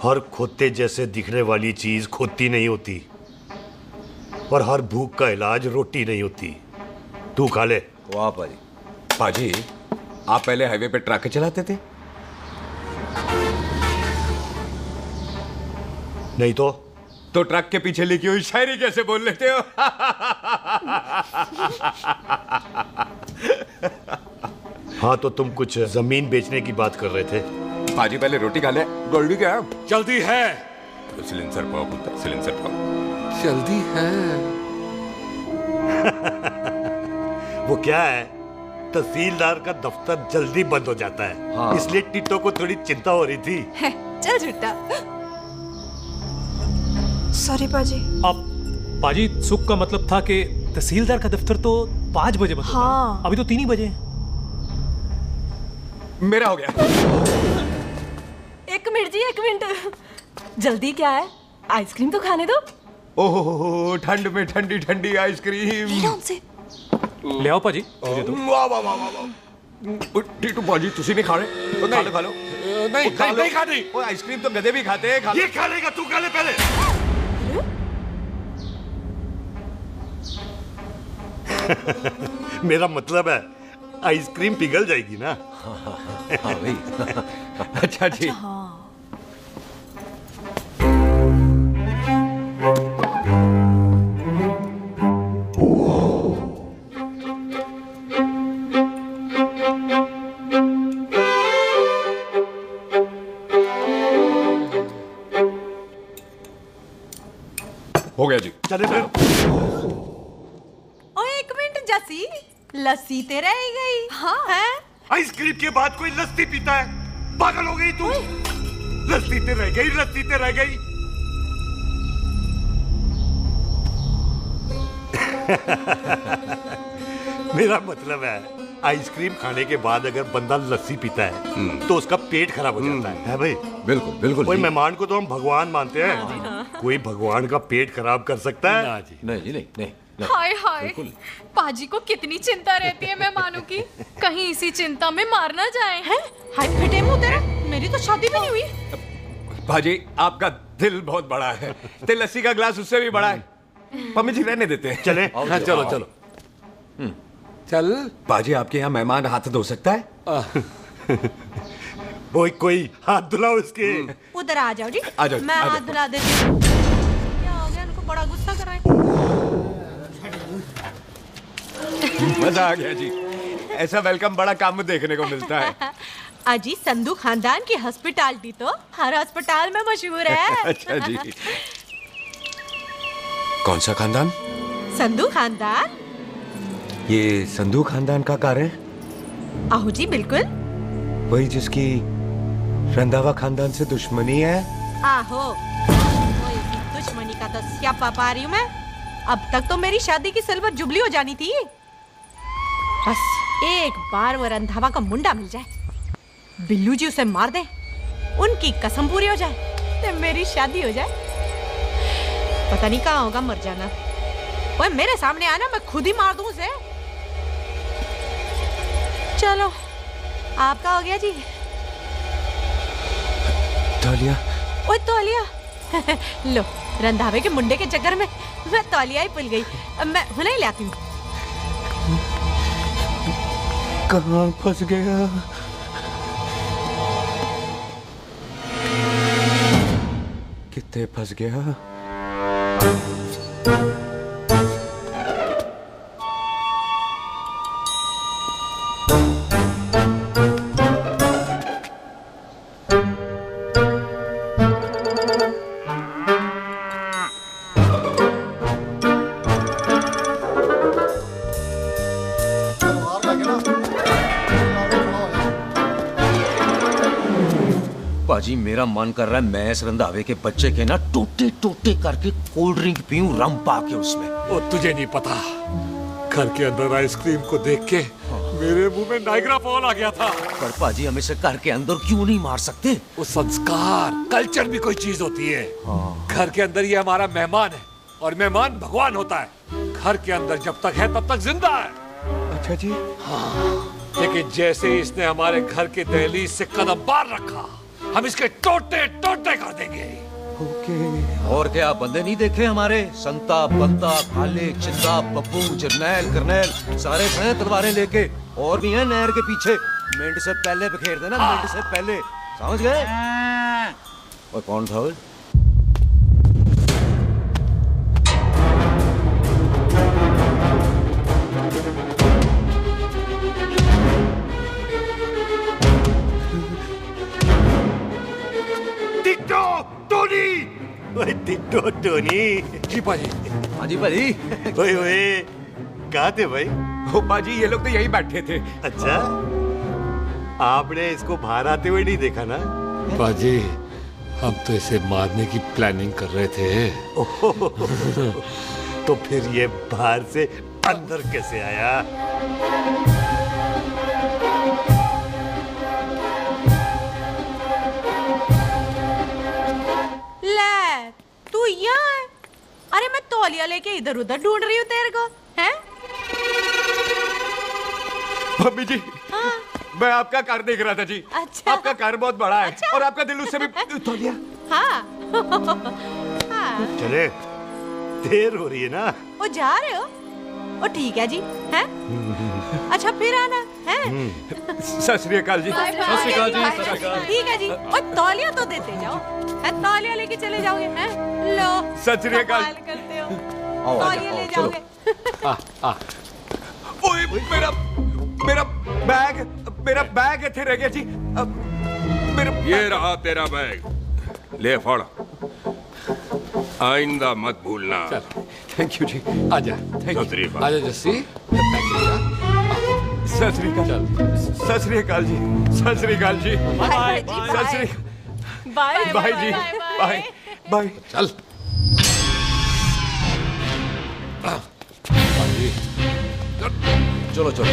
Speaker 10: हर खोते जैसे दिखने वाली चीज खोती नहीं होती और हर भूख का इलाज रोटी नहीं होती। तू खा ले।
Speaker 19: वाह पाजी।
Speaker 1: पाजी, आप पहले हाईवे पे ट्रक चलाते थे?
Speaker 10: नहीं तो
Speaker 1: ट्रक के पीछे लिखी हुई शायरी कैसे बोल लेते हो?
Speaker 10: हाँ तो तुम कुछ जमीन बेचने की बात कर रहे थे।
Speaker 1: पाजी पहले रोटी खा ले। गोल्डी क्या?
Speaker 3: जल्दी है।
Speaker 1: तो सिलेंसर पाओ, सिलेंसर पाओ।
Speaker 6: जल्दी है।
Speaker 10: वो क्या है, तहसीलदार का दफ्तर जल्दी बंद हो जाता है।
Speaker 19: हाँ।
Speaker 10: इसलिए टिट्टो को थोड़ी चिंता हो रही थी।
Speaker 15: चल झूठा। सॉरी पाजी।
Speaker 2: अब पाजी, सुख का मतलब था कि तहसीलदार का दफ्तर तो 5 बजे बंद होता है। अभी तो 3 ही बजे।
Speaker 1: मेरा हो गया।
Speaker 21: एक मिनट जी, एक मिनट। जल्दी क्या है, आइसक्रीम तो खाने दो।
Speaker 1: ओहो, ठंड में ठंडी ठंडी आइसक्रीम।
Speaker 2: ले आओ पाजी।
Speaker 1: वाह वाह वाह वाह। टिट्टू पाजी, तुसी नहीं खा रहे? खा लो खा लो।
Speaker 10: नहीं खानी।
Speaker 1: वो आइसक्रीम तो गधे भी खाते हैं।
Speaker 10: ये खा लेगा, तू खा ले पहले। मेरा मतलब है आइसक्रीम पिघल जाएगी ना।
Speaker 1: हाँ भाई। अच्छा जी। हो गया जी।
Speaker 10: चले फिर।
Speaker 7: ओ एक मिनट जसी, लस्सी ते रह गई। हाँ है?
Speaker 10: आइसक्रीम के बाद कोई लस्सी पीता है? पागल हो गई तू? लस्सी ते रह गई, लस्सी ते रह गई। मेरा मतलब है आइसक्रीम खाने के बाद अगर बंदा लस्सी पीता है तो उसका पेट खराब हो जाता है भाई?
Speaker 1: बिल्कुल बिल्कुल।
Speaker 10: कोई मेहमान को तो हम भगवान मानते हैं, कोई भगवान का पेट खराब कर सकता है?
Speaker 19: नहीं जी, नहीं नहीं।
Speaker 21: हाय हाय, पाजी को कितनी चिंता रहती है मेहमानों की, कहीं इसी चिंता में मार ना जाए। हैं?
Speaker 7: हाय फटे मुंह तेरा, मेरी तो शादी भी नहीं हुई।
Speaker 1: भाजी, आपका दिल बहुत बड़ा है। ते लस्सी का ग्लास उससे भी बड़ा है। मम्मी जी रहने देते हैं।
Speaker 10: चले? हाँ चलो चलो।
Speaker 6: चल।
Speaker 1: बाजी, आपके यहाँ मेहमान हाथ धो सकता है?
Speaker 10: कोई हाथ धुलाओ इसके।
Speaker 7: उधर आ जाओ जी।
Speaker 1: आ जाओ,
Speaker 7: मैं
Speaker 1: आ जाओ।
Speaker 7: हाथ धुला देती हूँ। क्या हो गया, इनको बड़ा गुस्सा कर रहे हैं।
Speaker 1: मजा आ गया जी। ऐसा वेलकम बड़ा काम देखने को मिलता है।
Speaker 7: अजी, संधू खानदान की हॉस्पिटैलिटी तो हर अस्पताल में मशहूर है।
Speaker 1: अच्छा जी। कौन सा खानदान?
Speaker 7: संधू खानदान।
Speaker 1: ये संधू खानदान का कार है?
Speaker 7: आहू जी बिल्कुल।
Speaker 1: वही जिसकी रंधावा खानदान से दुश्मनी है?
Speaker 7: आहो, वो इसी दुश्मनी का तो स्यापा पा रही हूँ मैं। अब तक तो मेरी शादी की सिल्वर जुबली हो जानी थी। बस एक बार वो रंधावा का मुंडा मिल जाए, बिल्लू जी उसे मार दे, उनकी कसम पूरी हो जाए, तो मेरी शादी हो जाए। पता नहीं कहाँ होगा मर जाना। ओए मेरे सामने आना, मैं खुद ही मार दूं उसे। चलो आपका हो गया जी।
Speaker 1: तौलिया।
Speaker 7: ओए तौलिया लो, रंधावे के मुंडे के चक्कर में मैं तौलिया ही भूल गई। मैं हुने ही लाती हूँ।
Speaker 1: कहाँ फंस गया? कितने फंस गया?
Speaker 19: पाजी मेरा मन कर रहा है मैं इस रंधावे के बच्चे के ना टोटे टोटे करके कोल्ड ड्रिंक पीऊं, रम पाके उसमें।
Speaker 6: वो तुझे नहीं पता, घर के अंदर आइसक्रीम को देख के मेरे मुंह में नाइग्रा फॉल आ गया था।
Speaker 19: पर पाजी हम इसे घर के अंदर क्यों नहीं मार सकते?
Speaker 6: वो संस्कार कल्चर भी कोई चीज होती है। घर के अंदर ये हमारा मेहमान है और मेहमान भगवान होता है। घर के अंदर जब तक है तब तक जिंदा है।
Speaker 1: अच्छा जी।
Speaker 6: हाँ, लेकिन जैसे ही इसने हमारे घर के दहलीज से कदम बाहर रखा हम इसके टोटे टोटे कर देंगे।
Speaker 19: और क्या बंदे नहीं देखे हमारे? संता बंता खालिक चिंदा बब्बू जरनैल करनैल सारे हैं तलवारें लेके, और भी हैं नहर के पीछे। मिनट से पहले बिखेर देना, मिनट से पहले, समझ गए? और कौन था वो?
Speaker 10: Ditto Tony.
Speaker 6: जी पाजी।
Speaker 19: हाँ जी पाजी।
Speaker 10: ओए ओए, कहाँ थे भाई?
Speaker 1: ओ पाजी ये लोग तो यही बैठे थे।
Speaker 10: अच्छा, आपने इसको बाहर आते हुए नहीं देखा ना?
Speaker 6: पाजी हम तो इसे मारने की प्लानिंग कर रहे थे।
Speaker 10: तो फिर ये बाहर से अंदर कैसे आया?
Speaker 7: ले तू यहाँ है? अरे मैं तौलिया लेके इधर उधर ढूंढ रही हूँ तेरे को, हैं?
Speaker 1: भाभी जी।
Speaker 7: हाँ?
Speaker 1: मैं आपका कार देख रहा था जी।
Speaker 7: अच्छा।
Speaker 1: आपका कार बहुत बड़ा है।
Speaker 7: अच्छा।
Speaker 1: और आपका दिल उससे भी तौलिया।
Speaker 7: हाँ। हाँ।
Speaker 10: चले, देर हो रही है ना?
Speaker 7: वो जा रहे हो? वो ठीक है जी, हैं? अच्छा फिर आना, हैं?
Speaker 1: सत श्री अकाल जी।
Speaker 2: सत श्री अकाल जी, सत श्री अकाल।
Speaker 7: ठीक है जी। और तौलिया तो देते जाओ, हैं? तौलिया लेके चले जाओगे, हैं? लो।
Speaker 1: सत श्री अकाल।
Speaker 7: कमाल करते हो। तौलिया ले जाओगे।
Speaker 1: ओए मेरा बैग इथे रह गया जी।
Speaker 3: ये रहा तेरा बैग, ले फड़। आइंदा मत भूलना।
Speaker 1: थैंक यू जी।
Speaker 6: आजा। आजा जस्सी।
Speaker 1: सत श्री अकाल। सत श्री अकाल जी। सत श्री अकाल जी।
Speaker 7: बाय
Speaker 1: सत श्री
Speaker 7: बाय
Speaker 1: बाय जी। Bye bye.
Speaker 6: चल।
Speaker 19: चलो चलो।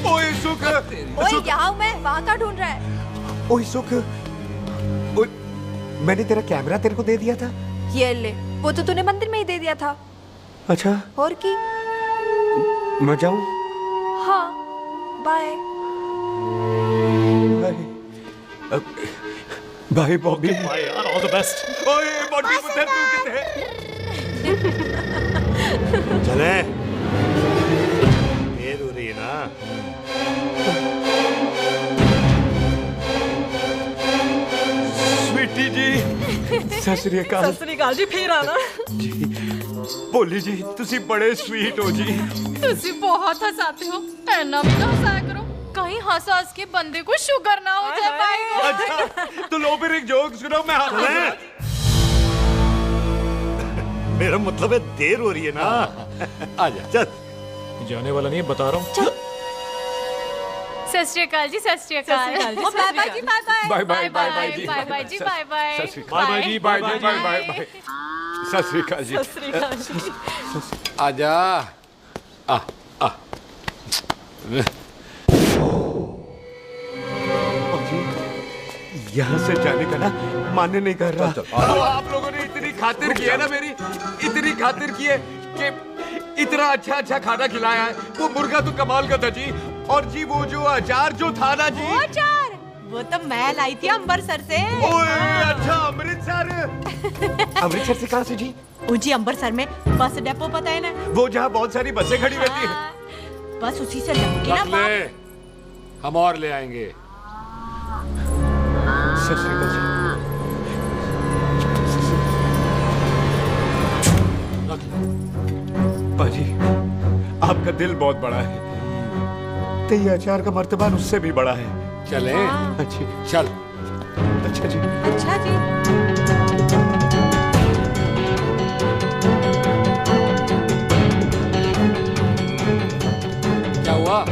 Speaker 1: ओए सुख।
Speaker 15: ओए यहाँ मैं, वहाँ का ढूंढ रहा है?
Speaker 1: ओए सुख, मैंने तेरा कैमरा तेरे को दे दिया था।
Speaker 15: ये ले, वो तो तूने मंदिर में ही दे दिया था।
Speaker 1: अच्छा।
Speaker 15: और की?
Speaker 1: मैं जाऊं?
Speaker 15: हाँ, बाय।
Speaker 1: बाय बॉबी।
Speaker 2: बाय यार, ऑल द बेस्ट।
Speaker 1: ओए बॉबी पुत्र तू किथे?
Speaker 10: चले, देर हो रही है ना?
Speaker 1: स्वीटी जी। सत श्री अकाल।
Speaker 21: सत श्री अकाल जी, फिर आना
Speaker 1: जी। भोली जी तुसी बड़े स्वीट हो जी।
Speaker 21: तुसी बहुत हंसाते हो, ऐना भी ना हंसाया करो, कहीं हंस हंस के बंदे को शुगर ना हो जाए भाई।
Speaker 1: अच्छा तो लो फिर एक जोक सुनो, मैं
Speaker 10: मेरा मतलब है देर हो रही है ना। आजा चल।
Speaker 2: जाने वाला नहीं है, बता रहा हूँ।
Speaker 21: सत श्री अकाल जी, सत श्री अकाल।
Speaker 7: बाय बाय जी, bye bye.
Speaker 1: Bye bye bye bye जी।
Speaker 21: बाय बाय जी, बाय बाय।
Speaker 1: बाय बाय जी, bye bye bye bye bye. सत श्री अकाल जी।
Speaker 21: सत श्री अकाल जी।
Speaker 6: आजा। आ
Speaker 1: यहाँ से जाने का ना माने नहीं कर रहा। आप लोगों ने इतनी खातिर की है ना मेरी, इतनी खातिर की है कि इतना अच्छा अच्छा खाना खिलाया है। वो मुर्गा तो कमाल का था जी, और जी वो जो अचार जो था ना जी,
Speaker 7: वो अचार वो तो मैं लाई थी अमृतसर से।
Speaker 1: ओए अच्छा अमृतसर। अमृतसर से कहाँ से जी?
Speaker 7: जी अमृतसर में बस डिपो पता है ना,
Speaker 1: वो जहाँ बहुत सारी बसें खड़ी रहती है।
Speaker 7: बस उसी से लगती ना बाप।
Speaker 6: हम और ले आएंगे।
Speaker 1: सत श्री अकाल जी। पाजी आपका दिल बहुत बड़ा है, तो ये अचार का मर्तबान उससे भी बड़ा है।
Speaker 6: चले?
Speaker 1: अच्छी
Speaker 6: चल।
Speaker 1: अच्छा जी।
Speaker 7: अच्छा जी।
Speaker 6: क्या हुआ?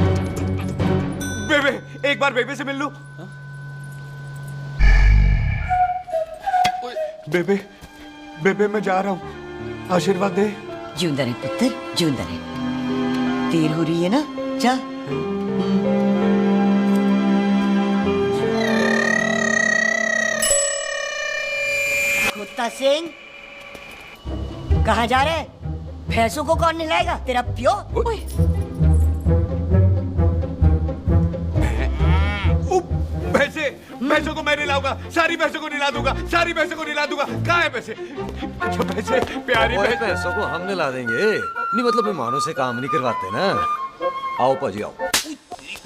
Speaker 1: बेबे एक बार बेबे से मिल लूं। बेबे बेबे मैं जा रहा हूँ, आशीर्वाद दे।
Speaker 8: जिंदा रहे पुत्र, जिंदा रहे। देर हो रही है ना, जा। कुत्ता सिंह कहाँ जा रहे? भैंसों को कौन नहलाएगा? तेरा प्यो?
Speaker 1: भैंसों को मैं नहलाऊंगा, सारी भैंसों को नहला दूंगा, सारी भैंसों को नहला दूंगा। कहाँ है पैसे? अच्छा पैसे प्यारी
Speaker 19: भैंसों को हम नहला देंगे। नहीं मतलब मेहमानों से काम नहीं करवाते ना। आओ पाजी आओ।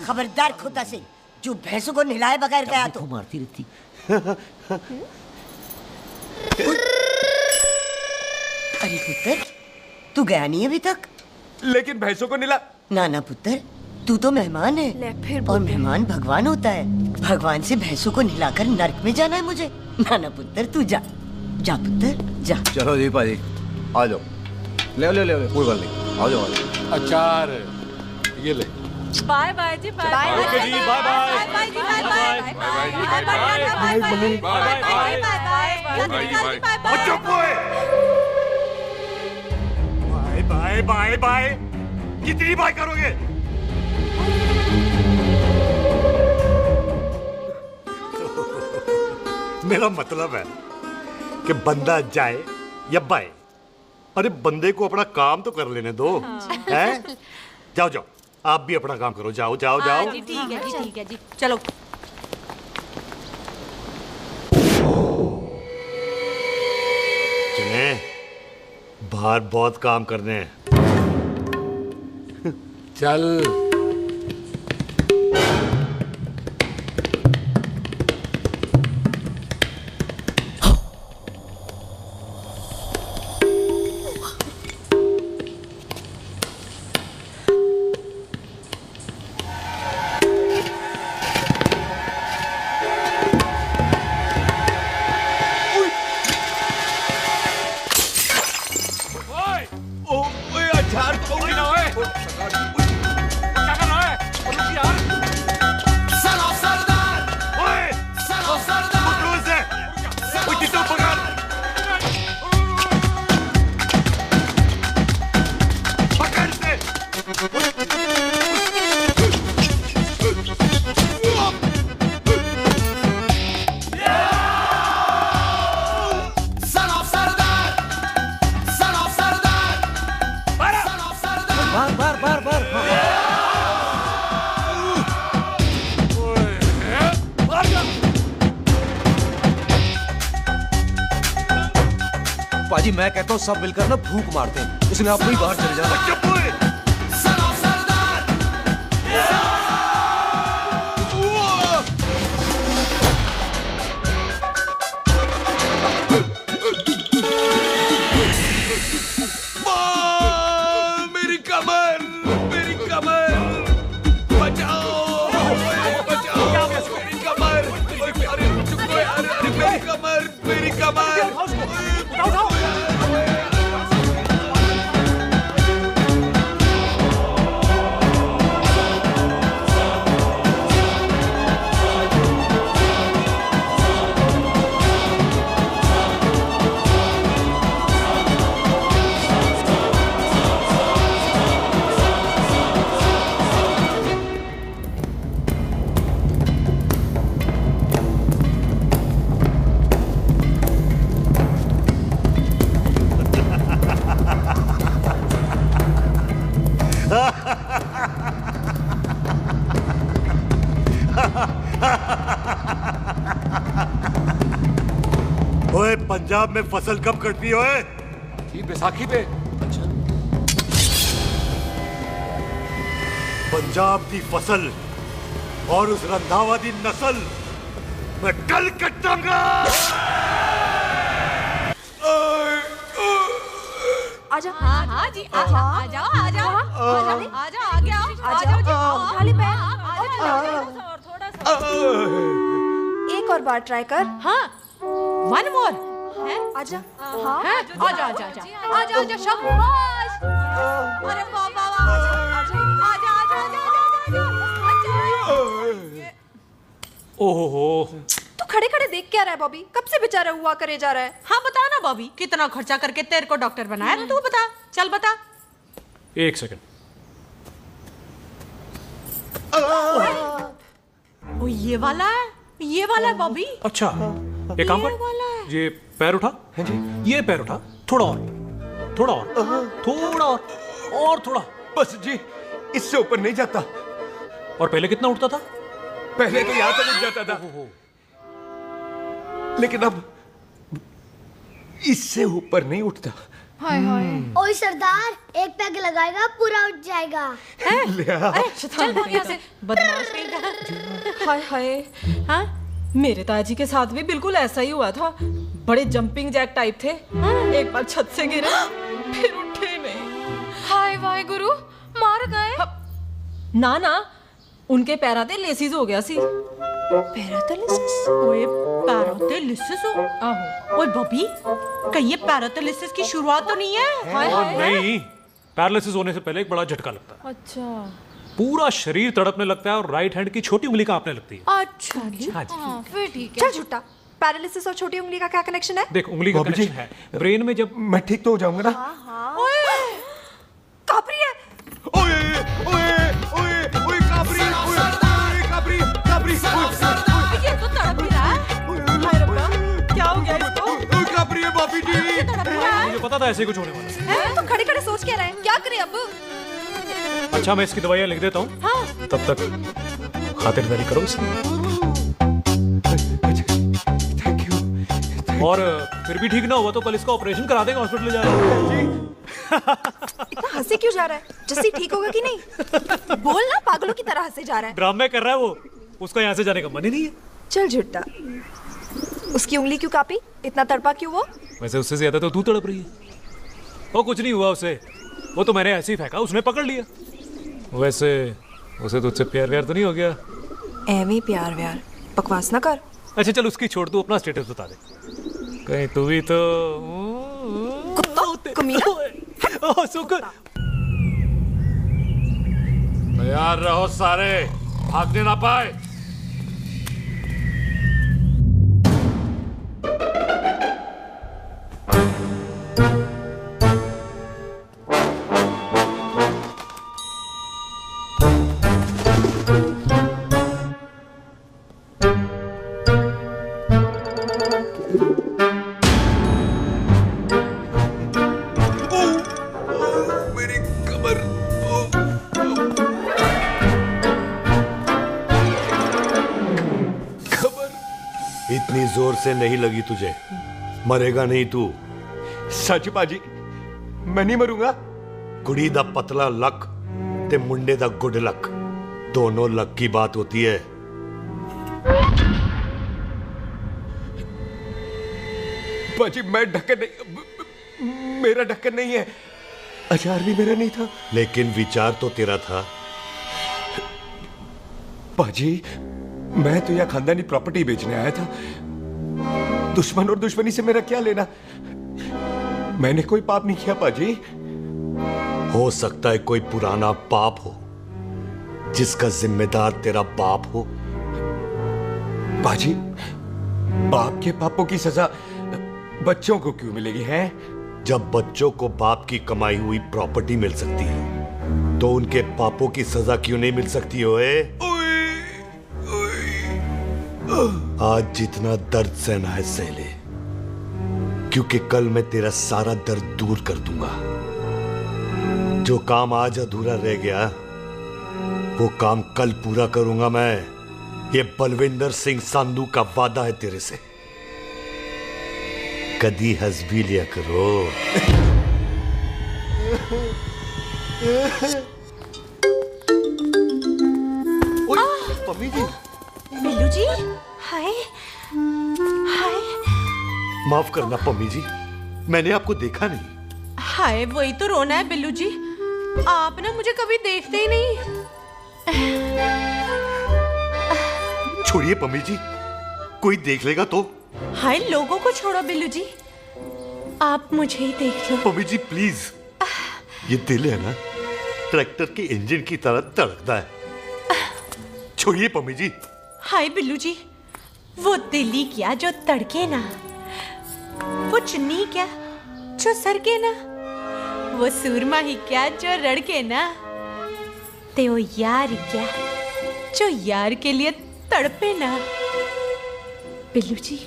Speaker 8: खबरदार कुत्ता सिंह, जो भैंसों को नहलाए बगैर गया तो
Speaker 19: मारती रहती।
Speaker 8: अरे पुत्र तू गया नहीं अभी तक?
Speaker 1: लेकिन भैंसों को नहला।
Speaker 8: ना ना पुत्र, तू तो मेहमान है और मेहमान भगवान होता है। भगवान से भैंसों को नहलाकर नरक में जाना है मुझे? ना ना पुत्र तू जा, जा पुत्र जा।
Speaker 19: चलो जी पाजी आ जाओ। ले ले ले कोई बात नहीं, आ जाओ।
Speaker 6: अचार ये ले।
Speaker 21: बाय बाय जी, बाय बाय
Speaker 6: ओके जी, बाय बाय
Speaker 21: बाय बाय जी, bye bye
Speaker 10: bye bye bye. कितनी बाय करोगे? मेरा मतलब है कि बंदा जाए या बाय, अरे बंदे को अपना काम तो कर लेने दो। हैं? जाओ जाओ, आप भी अपना काम करो। जाओ जाओ जाओ।
Speaker 7: जी ठीक है जी, ठीक है जी, चलो।
Speaker 10: चले, बाहर बहुत काम करने हैं।
Speaker 6: चल।
Speaker 19: पाजी मैं कहता हूँ सब मिलकर ना भूख मारते हैं। उसने आप ही बाहर चले जाना।
Speaker 1: मेरी कमर, मेरी कमर, बचाओ, बचाओ, मेरी कमर, अरे मेरी कमर, मेरी कमर।
Speaker 10: पंजाब में फसल कब कटती हो?
Speaker 6: ये बैसाखी पे। अच्छा।
Speaker 10: पंजाब की फसल और उस रंधावा दी नस्ल मैं कल कटांगा।
Speaker 15: आजा।
Speaker 7: हाँ हाँ जी आजा आजा आजा आजा आ गया
Speaker 15: उठा ले पैर। एक और बार ट्राई कर।
Speaker 7: हाँ वन मोर है।
Speaker 15: आजा।
Speaker 7: हाँ आजा आजा आजा आजा आजा शाबाश। अरे बाबा आजा आजा आजा आजा।
Speaker 2: ओहो
Speaker 15: तू खड़े खड़े देख क्या रहा है बॉबी? कब से बेचारा हुआ करे जा रहा है?
Speaker 7: हाँ बता ना बॉबी, कितना खर्चा करके तेरे को डॉक्टर बनाया? तू बता, चल बता।
Speaker 2: एक सेकंड।
Speaker 7: ओ ये वाला है बॉबी।
Speaker 2: अच्छा ये काम कर, ये पैर उठा। है जी। ये पैर उठा, थोड़ा और थोड़ा और थोड़ा और थोड़ा।
Speaker 1: बस जी, इससे ऊपर नहीं जाता।
Speaker 2: और पहले कितना उठता था?
Speaker 1: पहले तो यहां तक उठ जाता था, लेकिन अब इससे ऊपर नहीं उठता।
Speaker 13: हाय हाय। ओए सरदार, एक पैग लगाएगा पूरा उठ जाएगा।
Speaker 7: चल यहाँ से बदमाश कहीं।
Speaker 4: हाय हाय। हाँ मेरे ताजी के साथ भी बिल्कुल ऐसा ही हुआ था। बड़े जंपिंग जैक टाइप थे। एक बार छत से गिरे फिर उठे नहीं।
Speaker 21: हाय वाहे गुरु, मार गए?
Speaker 4: ना ना, उनके पैरा ते लेसिस हो गया सी।
Speaker 7: पैरालिसिस? ओए पैरालिसिस हो? आहो। ओए बॉबी, कहीं ये पैरालिसिस की शुरुआत तो नहीं है?
Speaker 4: हाय हाय।
Speaker 2: नहीं, पैरालिसिस होने से पहले एक बड़ा झटका लगता है।
Speaker 4: अच्छा।
Speaker 2: पूरा शरीर तड़पने लगता है और राइट हैंड की छोटी उंगली कांपने लगती है।
Speaker 15: अच्छा
Speaker 2: हाँ जी।
Speaker 15: फिर ठीक है। चल झूठा, पैरालिसिस और छोटी उंगली का क्या कनेक्शन है?
Speaker 2: देख उंगली का कनेक्शन है ब्रेन में। जब
Speaker 1: मैं ठीक तो हो जाऊंगा ना?
Speaker 15: ओए कापरी है।
Speaker 1: ओए ओए ओए ओए कापरी, ओए कापरी कापरी।
Speaker 7: ये तो तड़प ही रहा है। हाय रब्बा, क्या हो गया इसको?
Speaker 1: ओए कापरी है बॉबी जी।
Speaker 2: मुझे पता था ऐसे कुछ होने वाला है।
Speaker 15: तुम खड़े खड़े सोच क्या रहे हैं? क्या करें अब?
Speaker 2: अच्छा मैं इसकी दवाइयाँ लिख देता हूँ। हाँ। तब तक खातिरदारी करो इसकी।
Speaker 1: Thank you.
Speaker 2: और फिर भी ठीक ना हुआ तो कल इसका ऑपरेशन करा देंगे, हॉस्पिटल ले जाना।
Speaker 15: इतना हंसे क्यों जा रहा है? जस्सी ठीक होगा कि नहीं? बोल ना, पागलों की तरह हंसे जा रहा है।
Speaker 2: ड्रामे कर रहा है वो, उसका यहाँ से जाने का मन ही नहीं है।
Speaker 15: चल झुट्टा, उसकी उंगली क्यों कापी? इतना तड़पा क्यों वो?
Speaker 2: वैसे उससे ज्यादा तो तू तड़प रही है। वो कुछ नहीं हुआ उसे, वो तो मैंने ऐसे ही फेंका, उसने पकड़ लिया। वैसे उसे तुझसे प्यार व्यार तो नहीं हो गया?
Speaker 15: एमी प्यार व्यार बकवास ना कर।
Speaker 2: अच्छा चल उसकी छोड़, तू अपना स्टेटस बता दे। कहीं तू भी तो
Speaker 6: तैयार रहो सारे, भागने ना पाए।
Speaker 10: इतनी जोर से नहीं लगी तुझे, मरेगा नहीं तू।
Speaker 1: सच बाजी, मैं नहीं मरूंगा।
Speaker 10: कुड़ी दा पतला लक ते मुंडे दा गुड लक, दोनों लक की बात होती है।
Speaker 1: बाजी मैं ढक्कन नहीं, मेरा ढक्कन नहीं है। अचार भी मेरा नहीं था।
Speaker 10: लेकिन विचार तो तेरा था।
Speaker 1: बाजी मैं तो यह खानदानी प्रॉपर्टी बेचने आया था। दुश्मन और दुश्मनी से मेरा क्या लेना? मैंने कोई पाप नहीं किया बाजी।
Speaker 10: हो सकता है कोई पुराना पाप हो जिसका जिम्मेदार तेरा बाप हो।
Speaker 1: बाजी बाप के पापों की सजा बच्चों को क्यों मिलेगी है?
Speaker 10: जब बच्चों को बाप की कमाई हुई प्रॉपर्टी मिल सकती है तो उनके पापों की सजा क्यों नहीं मिल सकती? ओए आज जितना दर्द सहना है सह ले, क्योंकि कल मैं तेरा सारा दर्द दूर कर दूंगा। जो काम आज अधूरा रह गया वो काम कल पूरा करूंगा मैं। ये बलविंदर सिंह संधू का वादा है तेरे से। कदी हंस भी लिया करो।
Speaker 7: पम्मी जी, बिल्लू जी, हाय हाय।
Speaker 10: माफ करना पम्मी जी, मैंने आपको देखा नहीं।
Speaker 7: हाय, वही तो रोना है बिल्लू जी, आप ना मुझे कभी देखते ही नहीं।
Speaker 10: छोड़िए पम्मी जी, कोई देख लेगा तो।
Speaker 7: हाय, लोगों को छोड़ो बिल्लू जी, आप मुझे ही देख लो।
Speaker 10: पम्मी जी प्लीज, ये दिल है ना, ट्रैक्टर के इंजन की तरह धड़कता है। छोड़िए पम्मी जी।
Speaker 7: हाय बिल्लू जी, वो दिल ही क्या जो तड़के ना, वो चुन्नी क्या जो सरके ना, वो सूरमा ही क्या जो रड़के ना, ते वो यार क्या जो यार के लिए तड़पे ना। बिल्लू जी,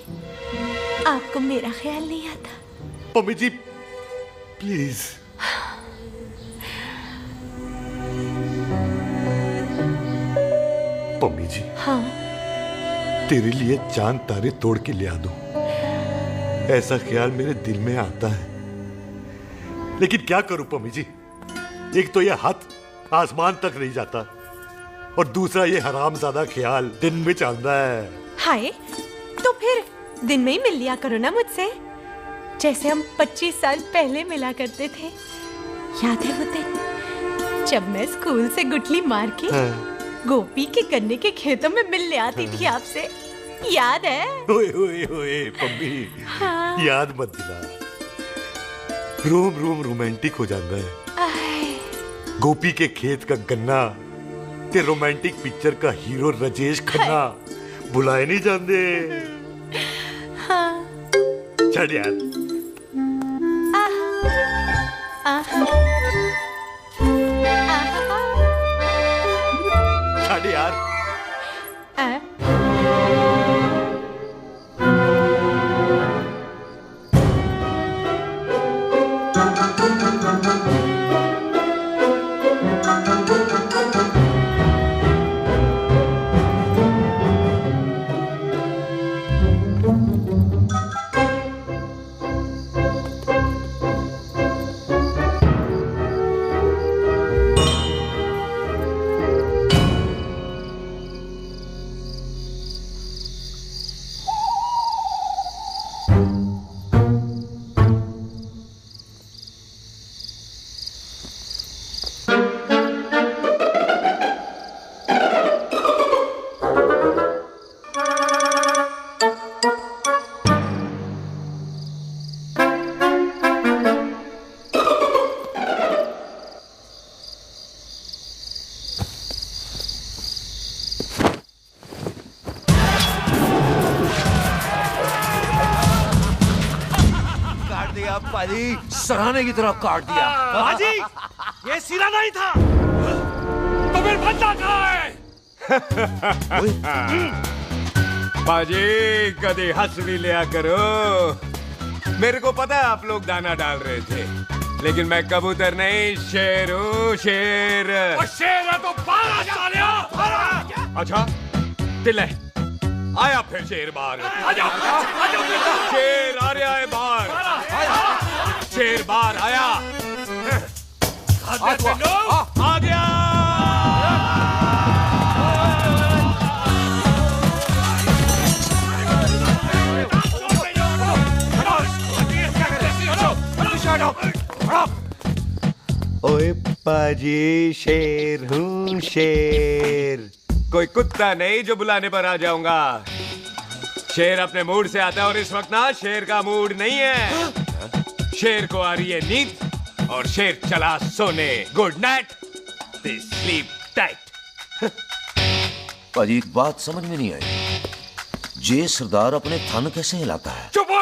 Speaker 7: आपको मेरा ख्याल नहीं आता?
Speaker 10: पम्मी जी प्लीज। पम्मी जी,
Speaker 7: हाँ,
Speaker 10: तेरे लिए चांद तारे तोड़ के ले आ दूं, ऐसा ख्याल मेरे दिल में आता है, लेकिन क्या करूं पम्मी जी। एक तो ये हाथ आसमान तक नहीं जाता, और दूसरा ये हरामजादा ख्याल दिन में चांदा है।
Speaker 7: हाय, तो फिर दिन में ही मिल लिया करो ना मुझसे, जैसे हम 25 साल पहले मिला करते थे। याद है वो दिन जब मैं स्कूल से गुटली मार के गोपी के गन्ने के खेतों में मिलने आती थी आपसे, याद है?
Speaker 10: ओए ओए ओए पम्मी,
Speaker 7: हाँ।
Speaker 10: याद मत दिला, रोम रोम रोमांटिक हो जाता है। गोपी के खेत का गन्ना ते रोमांटिक पिक्चर का हीरो राजेश खन्ना बुलाए नहीं जाते।
Speaker 7: हाँ।
Speaker 10: चल यार। चल यार।
Speaker 19: सराहने की तरह काट दिया।
Speaker 10: बाजी, ये सिरा नहीं था। तो फिर बंदा कहाँ है?
Speaker 1: बाजी, कभी हंस भी लिया करो। मेरे को पता है आप लोग दाना डाल रहे थे, लेकिन मैं कबूतर नहीं, शेर हूँ, शेर।
Speaker 10: शेर है तो बाहर आ जा।
Speaker 1: अच्छा, दिल है, आया फिर शेर बाहर। शेर आ रहा है बाहर। शेर बाहर आया। आ गया।
Speaker 5: ओए पाजी, शेर हूँ शेर।
Speaker 1: कोई कुत्ता नहीं जो बुलाने पर आ जाऊंगा। शेर अपने मूड से आता है, और इस वक्त ना शेर का मूड नहीं है। शेर को आ रही है नींद, और शेर चला सोने। Good night, sleep tight.
Speaker 19: पाजी, एक बात समझ में नहीं आई, जे सरदार अपने थन कैसे हिलाता है?
Speaker 10: चुप हो।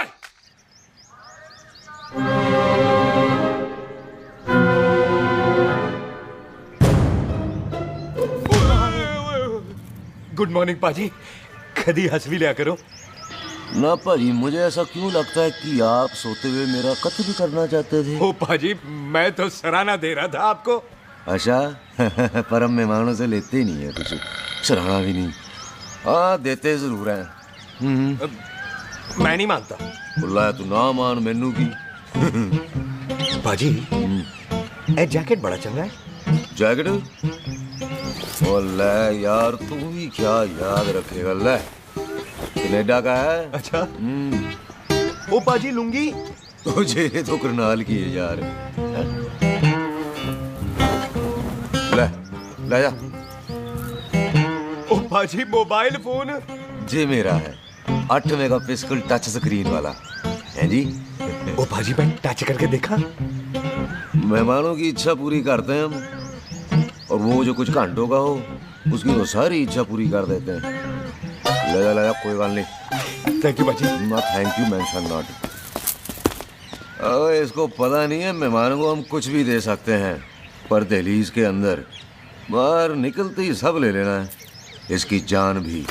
Speaker 1: गुड मॉर्निंग पाजी, कभी हंस भी लिया करो।
Speaker 19: ना पाजी, मुझे ऐसा क्यों लगता है कि आप सोते हुए मेरा कत्ल भी करना चाहते थे?
Speaker 1: ओ पाजी, मैं तो सराहना दे रहा था आपको।
Speaker 19: अच्छा। पर हम मेहमानों से लेते ही नहीं है कुछ, सराहना भी नहीं। हाँ, देते जरूर हैं।
Speaker 1: मैं नहीं मानता।
Speaker 19: बुला तू ना मान मैनू की।
Speaker 1: बाजी ए जैकेट बड़ा चंगा है।
Speaker 19: जैकेट ले यार तू भी क्या याद रखेगा। ले कनेडा का है।
Speaker 1: अच्छा ओ बाजी लुंगी
Speaker 19: तुझे तो करनाल की है यार। ले ले जा।
Speaker 1: ओ बाजी मोबाइल फोन
Speaker 19: जी मेरा है 8 मेगापिक्सल टच स्क्रीन वाला है जी।
Speaker 1: ओ बाजी मैं टच करके देखा।
Speaker 19: मेहमानों की इच्छा पूरी करते हैं हम, और वो जो कुछ घंटों का हो उसकी तो सारी इच्छा पूरी कर देते हैं। ले जा कोई बात नहीं।
Speaker 1: थैंक यू बाजी।
Speaker 19: Not thank you mention not. इसको पता नहीं है मेहमानों को हम कुछ भी दे सकते हैं, पर दहलीज के अंदर बाहर निकलते ही सब ले लेना है, इसकी जान भी।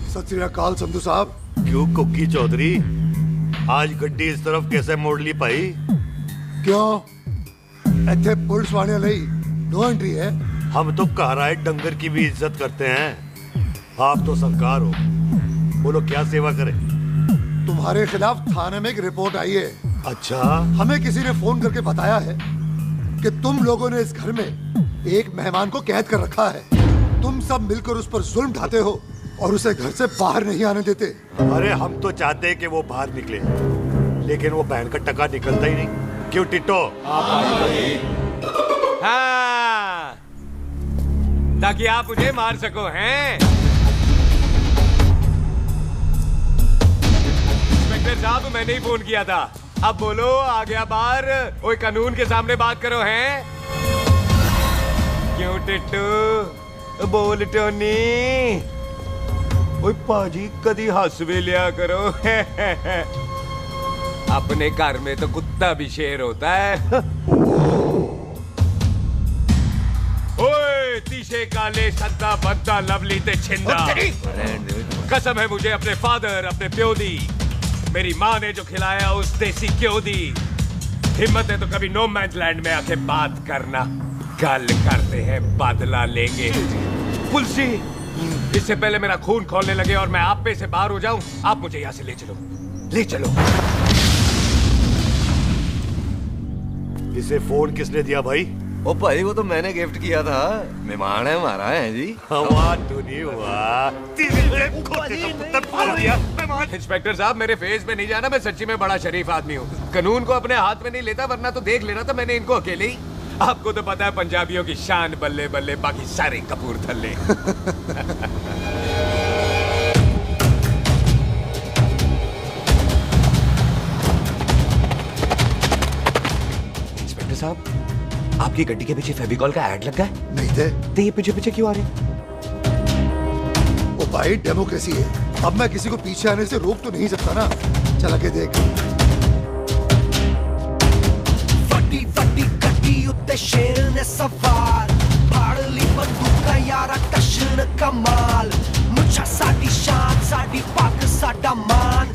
Speaker 10: सत श्री अकाल संधू साहब। क्यों कुक्की चौधरी, आज गड्डी इस तरफ कैसे मोड़ ली भाई? क्यों इतने पुलिस वाले लई नो एंट्री है? हम तो घर आए डंगर की भी इज्जत करते हैं। आप तो सरकार हो, बोलो क्या सेवा करें? तुम्हारे खिलाफ थाने में एक रिपोर्ट आई है। अच्छा, हमें किसी ने फोन करके बताया है कि तुम लोगों ने इस घर में एक मेहमान को कैद कर रखा है। तुम सब मिलकर उस पर जुल्म ढाते हो और उसे घर से बाहर नहीं आने देते। अरे हम तो चाहते हैं कि वो बाहर निकले, लेकिन वो बहन का टका निकलता ही नहीं। क्यों टिट्टो?
Speaker 1: हाँ, ताकि आप मुझे मार सको हैं। इंस्पेक्टर साहब मैंने ही फोन किया था। अब बोलो आ गया बाहर। ओए कानून के सामने बात करो हैं। क्यों टिट्टू बोल टोनी। ओए पाजी कदी हंस भी लिया करो। अपने घर में तो कुत्ता भी शेर होता है। ओए तीशे काले सद्दा बद्दा लवली ते छिंदा। कसम है मुझे अपने फादर अपने प्यो दी, मेरी माँ ने जो खिलाया उस देसी क्यों दी। हिम्मत है तो कभी नो मैन लैंड में आके बात करना। गल करते हैं बदला लेंगे। पुलसी इससे पहले मेरा खून खोलने लगे और मैं आप पे से बाहर हो जाऊं, आप मुझे यहाँ से ले चलो, ले चलो।
Speaker 10: इसे फोन किसने दिया भाई?
Speaker 19: ओ भाई वो तो मैंने गिफ्ट किया था। मेहमान है हमारा है जी।
Speaker 1: इंस्पेक्टर साहब मेरे फेस पे नहीं जाना, मैं सच्ची में बड़ा शरीफ आदमी हूँ। कानून को अपने हाथ में नहीं लेता, वरना तो देख लेना था मैंने इनको अकेले ही। आपको तो पता है पंजाबियों की शान बल्ले बल्ले, बाकी सारे कपूरथले। इंस्पेक्टर साहब आपकी गड्डी के पीछे फेविकॉल का ऐड लगा है?
Speaker 10: नहीं थे।
Speaker 1: तो ये पीछे पीछे क्यों आ रहे?
Speaker 10: ओ भाई डेमोक्रेसी है, अब मैं किसी को पीछे आने से रोक तो नहीं सकता ना। चल के देख।
Speaker 11: वड्डी वड्डी गड्डी उत्ते शेर ने सवार, फाड़ ली बंदूका यारा कशन कमाल। मुछा साडी शान साडी पग साडा मान,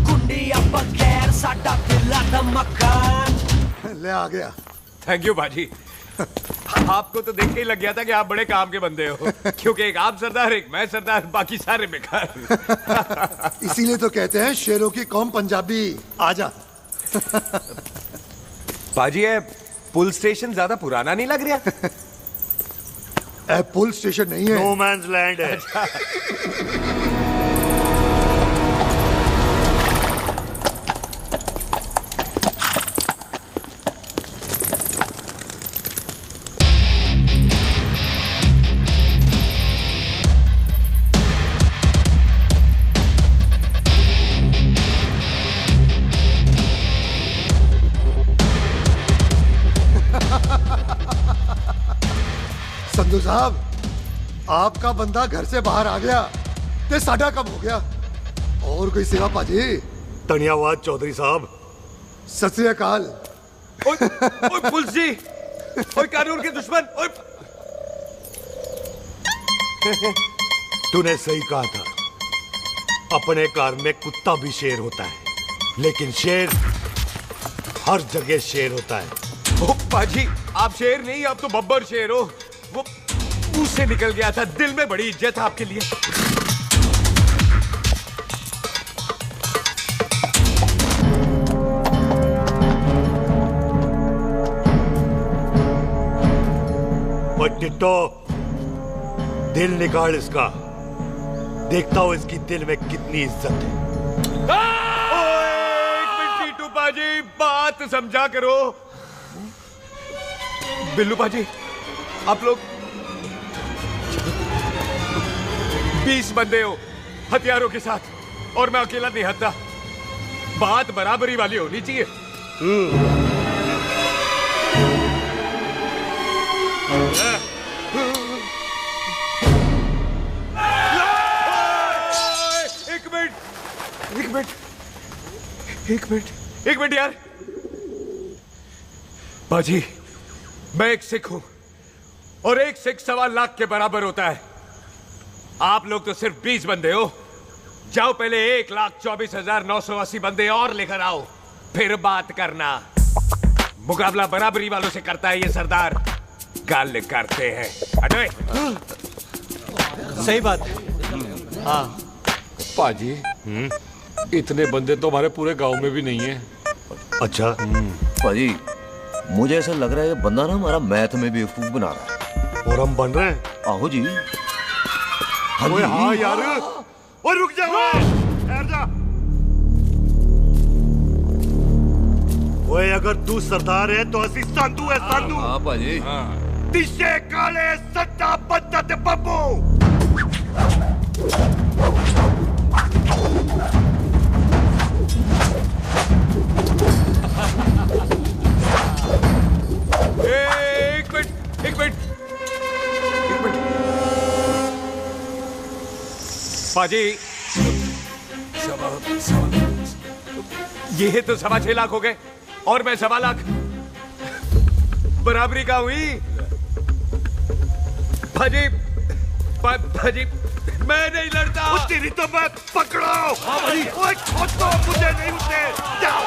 Speaker 11: गुंडिया बगैर साडा दिला दा मकान।
Speaker 10: ले आ गया।
Speaker 1: थैंक यू बाजी। आपको तो देख के ही लग गया था कि आप बड़े काम के बंदे हो, क्योंकि एक आप सरदार एक मैं सरदार, बाकी सारे बेकार।
Speaker 10: इसीलिए तो कहते हैं शेरों की कौम पंजाबी। आजा।
Speaker 1: बाजी ये पुल स्टेशन ज्यादा पुराना नहीं लग रहा?
Speaker 10: पुल स्टेशन नहीं है, नो मैंस लैंड है। संधू साहब आपका बंदा घर से बाहर आ गया ते साडा कम हो गया। और कोई सेवा पाजी? धन्यवाद चौधरी साहब। सत श्री अकाल।
Speaker 1: ओए पुलिस जी, ओए कानून के दुश्मन, ओए
Speaker 10: तूने सही कहा था, अपने घर में कुत्ता भी शेर होता है, लेकिन शेर हर जगह शेर होता है।
Speaker 1: ओ पाजी, आप शेर नहीं, आप तो बब्बर शेर हो। वो मुंह से निकल गया था, दिल में बड़ी इज्जत है आपके लिए।
Speaker 10: टिट्टो, दिल निकाल इसका, देखता हूं इसकी दिल में कितनी इज्जत है।
Speaker 1: एक मिनट टीटू पाजी, बात समझा करो। बिल्लू पाजी, आप लोग 20 बंदे हो हथियारों के साथ, और मैं अकेला नहीं हटता। बात बराबरी वाली होनी चाहिए। एक मिनट यार। बाजी, मैं एक सिख हूं, और एक सिख 1.25 लाख के बराबर होता है। आप लोग तो सिर्फ 20 बंदे हो। जाओ पहले 1,24,980 बंदे और लेकर आओ, फिर बात करना। मुकाबला बराबरी वालों से करता है ये सरदार, गाल करते हैं। हटो।
Speaker 12: सही बात। हाँ
Speaker 6: पाजी, इतने बंदे तो हमारे पूरे गांव में भी नहीं है।
Speaker 10: अच्छा
Speaker 19: पाजी, मुझे ऐसा लग रहा है ये बंदा ना हमारा मैथ में बेवकूफ बना रहा है।
Speaker 10: और हम बन रहे हैं?
Speaker 19: आहो जी।
Speaker 10: ओए हाँ यार, और रुक जा, ठहर जा। ओए अगर तू सरदार है तो असी संधू है, संधू।
Speaker 19: हाँ पाजी।
Speaker 10: दिशे काले सट्टा बद्दत बब्बू।
Speaker 1: एक मिनट। पाजी, ये तो 6.25 लाख हो गए, और मैं 1.25 लाख। बराबरी का हुई। भाजी, भाजी, मैं नहीं लड़ता।
Speaker 10: तेरी तो मैं पकड़ो। ओए छोड़ो मुझे, नहीं उठने। जाओ।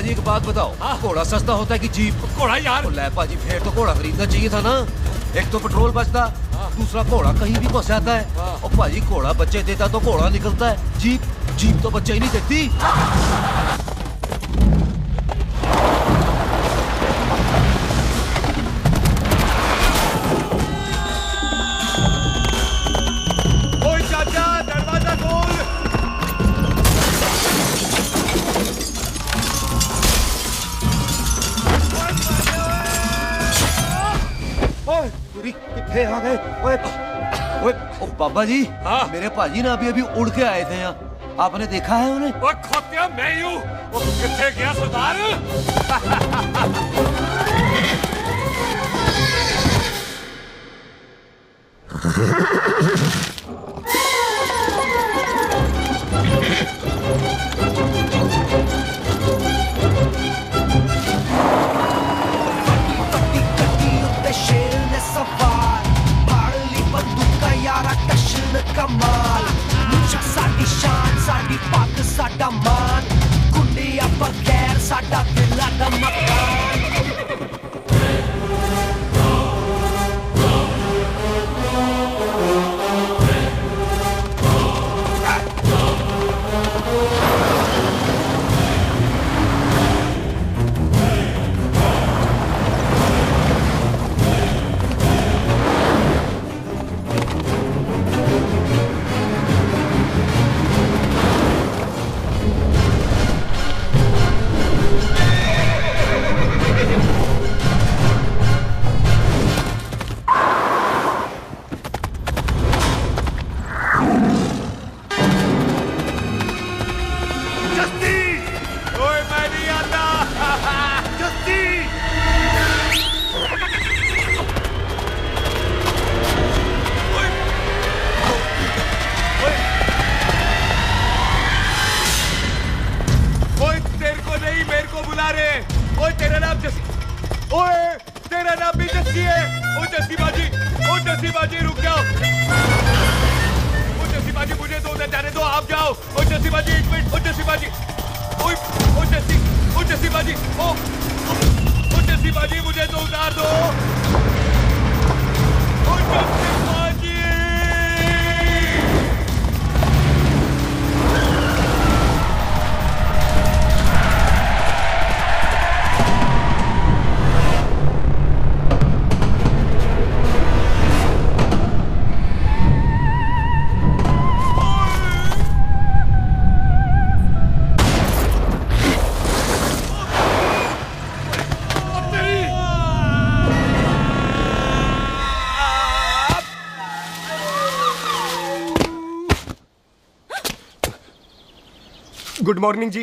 Speaker 19: पाजी एक बात बताओ, घोड़ा सस्ता होता है कि जीप?
Speaker 6: घोड़ा यार।
Speaker 19: ले पाजी फिर तो घोड़ा खरीदना चाहिए था ना। एक तो पेट्रोल बचता, दूसरा घोड़ा कहीं भी फंस जाता है। और पाजी घोड़ा बच्चे देता तो घोड़ा निकलता है, जीप तो बच्चे ही नहीं देती।
Speaker 10: ओए चाचा, दरवाजा खोल।
Speaker 19: कितने आ गए? ओए बाबा जी, मेरे पाजी ना अभी उड़ के आए थे यहाँ, आपने देखा है उन्हें?
Speaker 6: ओए खोतिया मैं ही हूँ। कितने गया सरदार?
Speaker 11: कमाल मुझा साडी शान साडी पग साडा मान गुंडिया बगैर साडा दिला दा मकान
Speaker 1: गुड मॉर्निंग जी।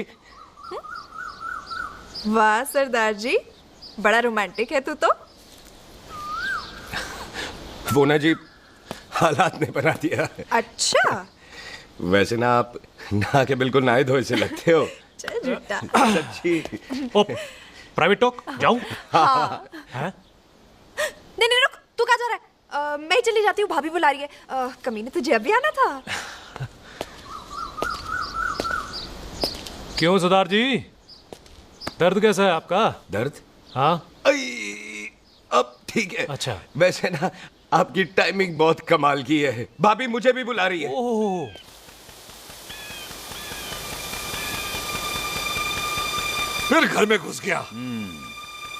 Speaker 15: वाह सरदार जी, बड़ा रोमांटिक है तू तो।
Speaker 1: वो ना जी, हालात ने बना दिया।
Speaker 15: अच्छा।
Speaker 1: वैसे ना आप नहा के बिल्कुल नहाए धोए से लगते हो।
Speaker 15: चल झूठा।
Speaker 1: सच्ची।
Speaker 2: प्राइवेट टॉक जाऊं?
Speaker 15: हाँ। नहीं रुक, तू कहाँ जा रहा है? मैं ही चली जाती हूँ, भाभी बुला रही है। कमीने तुझे अभी आना था।
Speaker 2: क्यों सरदार जी, दर्द कैसा है आपका?
Speaker 1: दर्द?
Speaker 2: हाँ
Speaker 1: अब ठीक है।
Speaker 2: अच्छा।
Speaker 1: वैसे ना आपकी टाइमिंग बहुत कमाल की है। भाभी मुझे भी बुला रही है।
Speaker 2: ओह।
Speaker 6: फिर घर में घुस गया।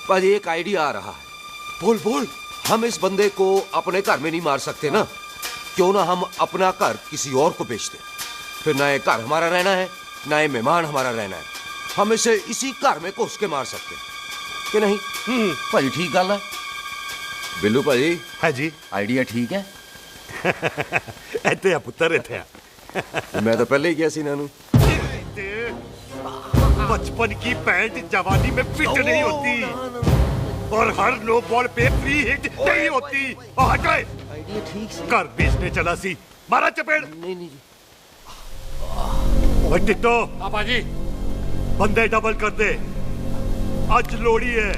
Speaker 19: पाजी एक आइडिया आ रहा है। बोल। हम इस बंदे को अपने घर में नहीं मार सकते ना, क्यों ना हम अपना घर किसी और को बेच दें, फिर ना ये घर हमारा रहना है ना ये मेहमान हमारा रहना है। हम इसे इसी घर में घुस के मार सकते हैं कि नहीं? भाजी ठीक गल है। बिल्लू भाजी।
Speaker 10: हाँ जी।
Speaker 19: आइडिया ठीक है।
Speaker 10: इत्थे आ पुत्तर, इत्थे आ।
Speaker 19: मैं तो पहले ही गया सी नानू।
Speaker 10: बचपन की पैंट जवानी में फिट नहीं होती और हर नो बॉल पे फ्री हिट नहीं होती। हट गए।
Speaker 19: आइडिया ठीक से।
Speaker 10: घर बेचने चला सी, मारा चपेड़।
Speaker 19: नहीं जी।
Speaker 10: ओए टिट्टो।
Speaker 6: पापा जी।
Speaker 10: बंदे डबल कर दे, आज लोड़ी है।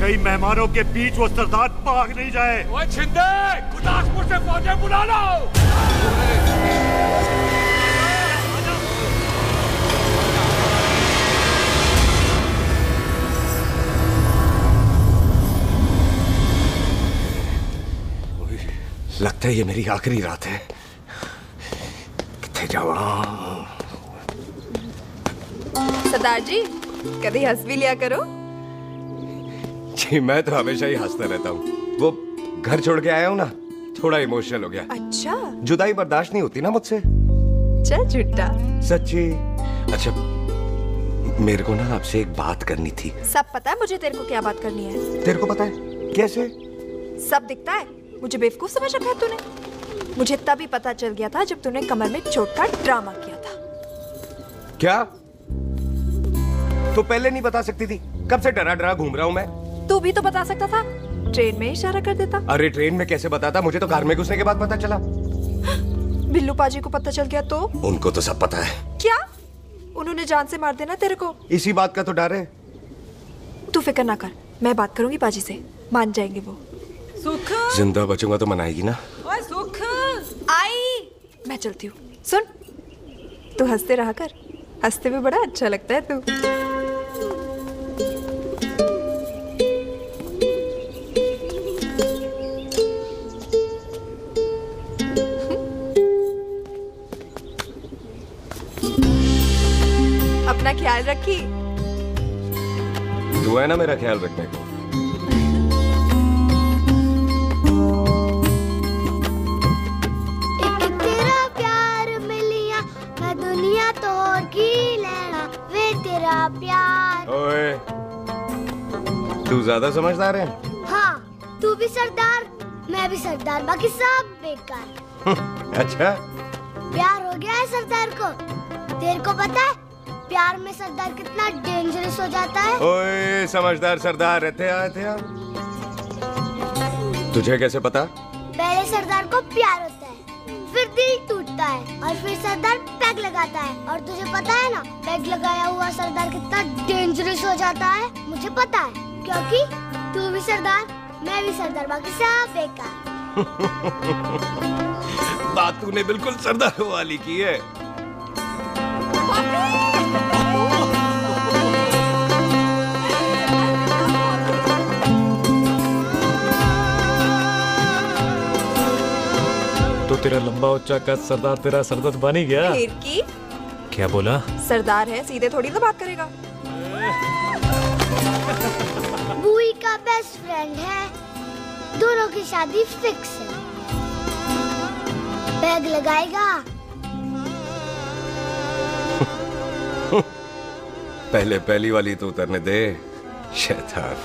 Speaker 10: कई मेहमानों के बीच वो सरदार भाग नहीं जाए।
Speaker 6: ओए छिंदे, गुरदासपुर से फौजें बुला लो।
Speaker 1: लगता है ये मेरी आखिरी रात है। कितने जावा।
Speaker 15: सरदार जी कभी हंस भी लिया करो।
Speaker 1: जी मैं तो हमेशा ही हंसता रहता हूँ। वो घर छोड़ के आया हूँ ना, थोड़ा इमोशनल हो गया।
Speaker 15: अच्छा।
Speaker 1: जुदाई बर्दाश्त नहीं होती ना मुझसे।
Speaker 15: चल झूठा।
Speaker 1: सच्ची। अच्छा मेरे को ना आपसे एक बात करनी थी।
Speaker 15: सब पता है मुझे तेरे को क्या बात करनी है।
Speaker 1: तेरे को पता है कैसे?
Speaker 15: सब दिखता है। मुझे बेवकूफ समझ रखा है तूने। मुझे तभी पता चल गया था जब तूने कमर में चोट का ड्रामा किया था।
Speaker 1: क्या? तो पहले नहीं बता सकती थी? कब से डरा डरा घूम रहा हूँ मैं।
Speaker 15: तू भी तो बता सकता था, ट्रेन में इशारा कर देता।
Speaker 1: अरे ट्रेन में कैसे बताता? मुझे तो कार में घुसने के बाद पता चला।
Speaker 15: बिल्लू पाजी को पता चल गया तो?
Speaker 1: उनको तो सब पता है।
Speaker 15: क्या? उन्होंने जान से मार देना तेरे को।
Speaker 1: इसी बात का तो डर है।
Speaker 15: तू फिक्र ना कर, मैं बात करूंगी पाजी से, मान जाएंगे वो।
Speaker 4: सुख।
Speaker 1: जिंदा बचूंगा तो मनाएगी ना?
Speaker 4: ओए सुख।
Speaker 15: आई। मैं चलती हूँ। सुन, तू हंसते रहा कर, हंसते भी बड़ा अच्छा लगता है तू। अपना ख्याल रखी।
Speaker 1: तू है ना मेरा ख्याल रखने को।
Speaker 13: एक तेरा प्यार मिलिया मैं दुनिया तोड़ की लेना वे तेरा प्यार।
Speaker 1: ओए तू ज्यादा समझदार है।
Speaker 13: हाँ तू भी सरदार, मैं भी सरदार, बाकी सब बेकार।
Speaker 1: अच्छा
Speaker 13: प्यार हो गया है सरदार को। तेरे को पता है प्यार में सरदार कितना डेंजरस हो जाता है।
Speaker 1: ओए समझदार सरदार रहते आते हैं। तुझे कैसे पता?
Speaker 13: पहले सरदार को प्यार होता है, फिर दिल टूटता है और फिर सरदार पैग लगाता है। और तुझे पता है ना पैग लगाया हुआ सरदार कितना डेंजरस हो जाता है। मुझे पता है क्योंकि तू भी सरदार, मैं भी सरदार, बाकी सब बेकार।
Speaker 1: बात तूने बिल्कुल सरदार वाली की है।
Speaker 2: तो तेरा लंबा उच्चा कद सरदार तेरा सरदर्द बन ही गया।
Speaker 15: फिर की?
Speaker 2: क्या बोला?
Speaker 15: सरदार है, सीधे थोड़ी ना बात करेगा।
Speaker 13: बुई का बेस्ट फ्रेंड है, दोनों की शादी फिक्स है। पैग लगाएगा।
Speaker 1: पहले पहली वाली तो उतरने दे शैतान।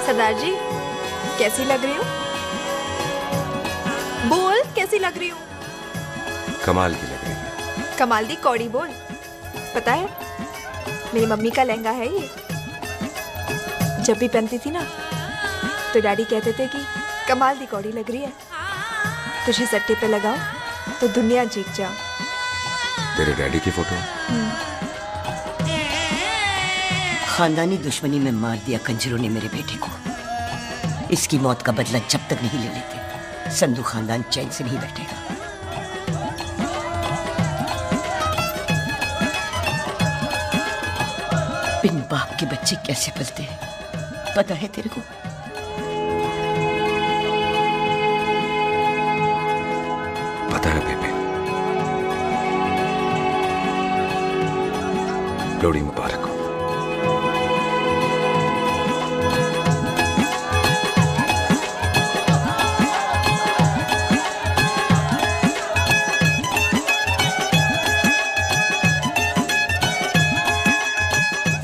Speaker 15: सरदार जी कैसी लग रही हूँ? बोल कैसी लग रही हूँ?
Speaker 1: कमाल की लग रही है।
Speaker 15: कमाल दी कौड़ी बोल। पता है मेरी मम्मी का लहंगा है ये। जब भी पहनती थी ना तो डैडी कहते थे कि कमाल दी कौड़ी लग रही है, तुझे सट्टे पे लगाओ तो दुनिया जीत जाओ।
Speaker 1: तेरे डैडी की फोटो?
Speaker 8: खानदानी दुश्मनी में मार दिया कंजरों ने मेरे बेटे को। इसकी मौत का बदला जब तक नहीं ले लेते संधू खानदान चैन से नहीं बैठेगा। बिन बाप के बच्चे कैसे पलते हैं पता है तेरे को?
Speaker 1: पता है बेबे। लोहड़ी मुबारक हो।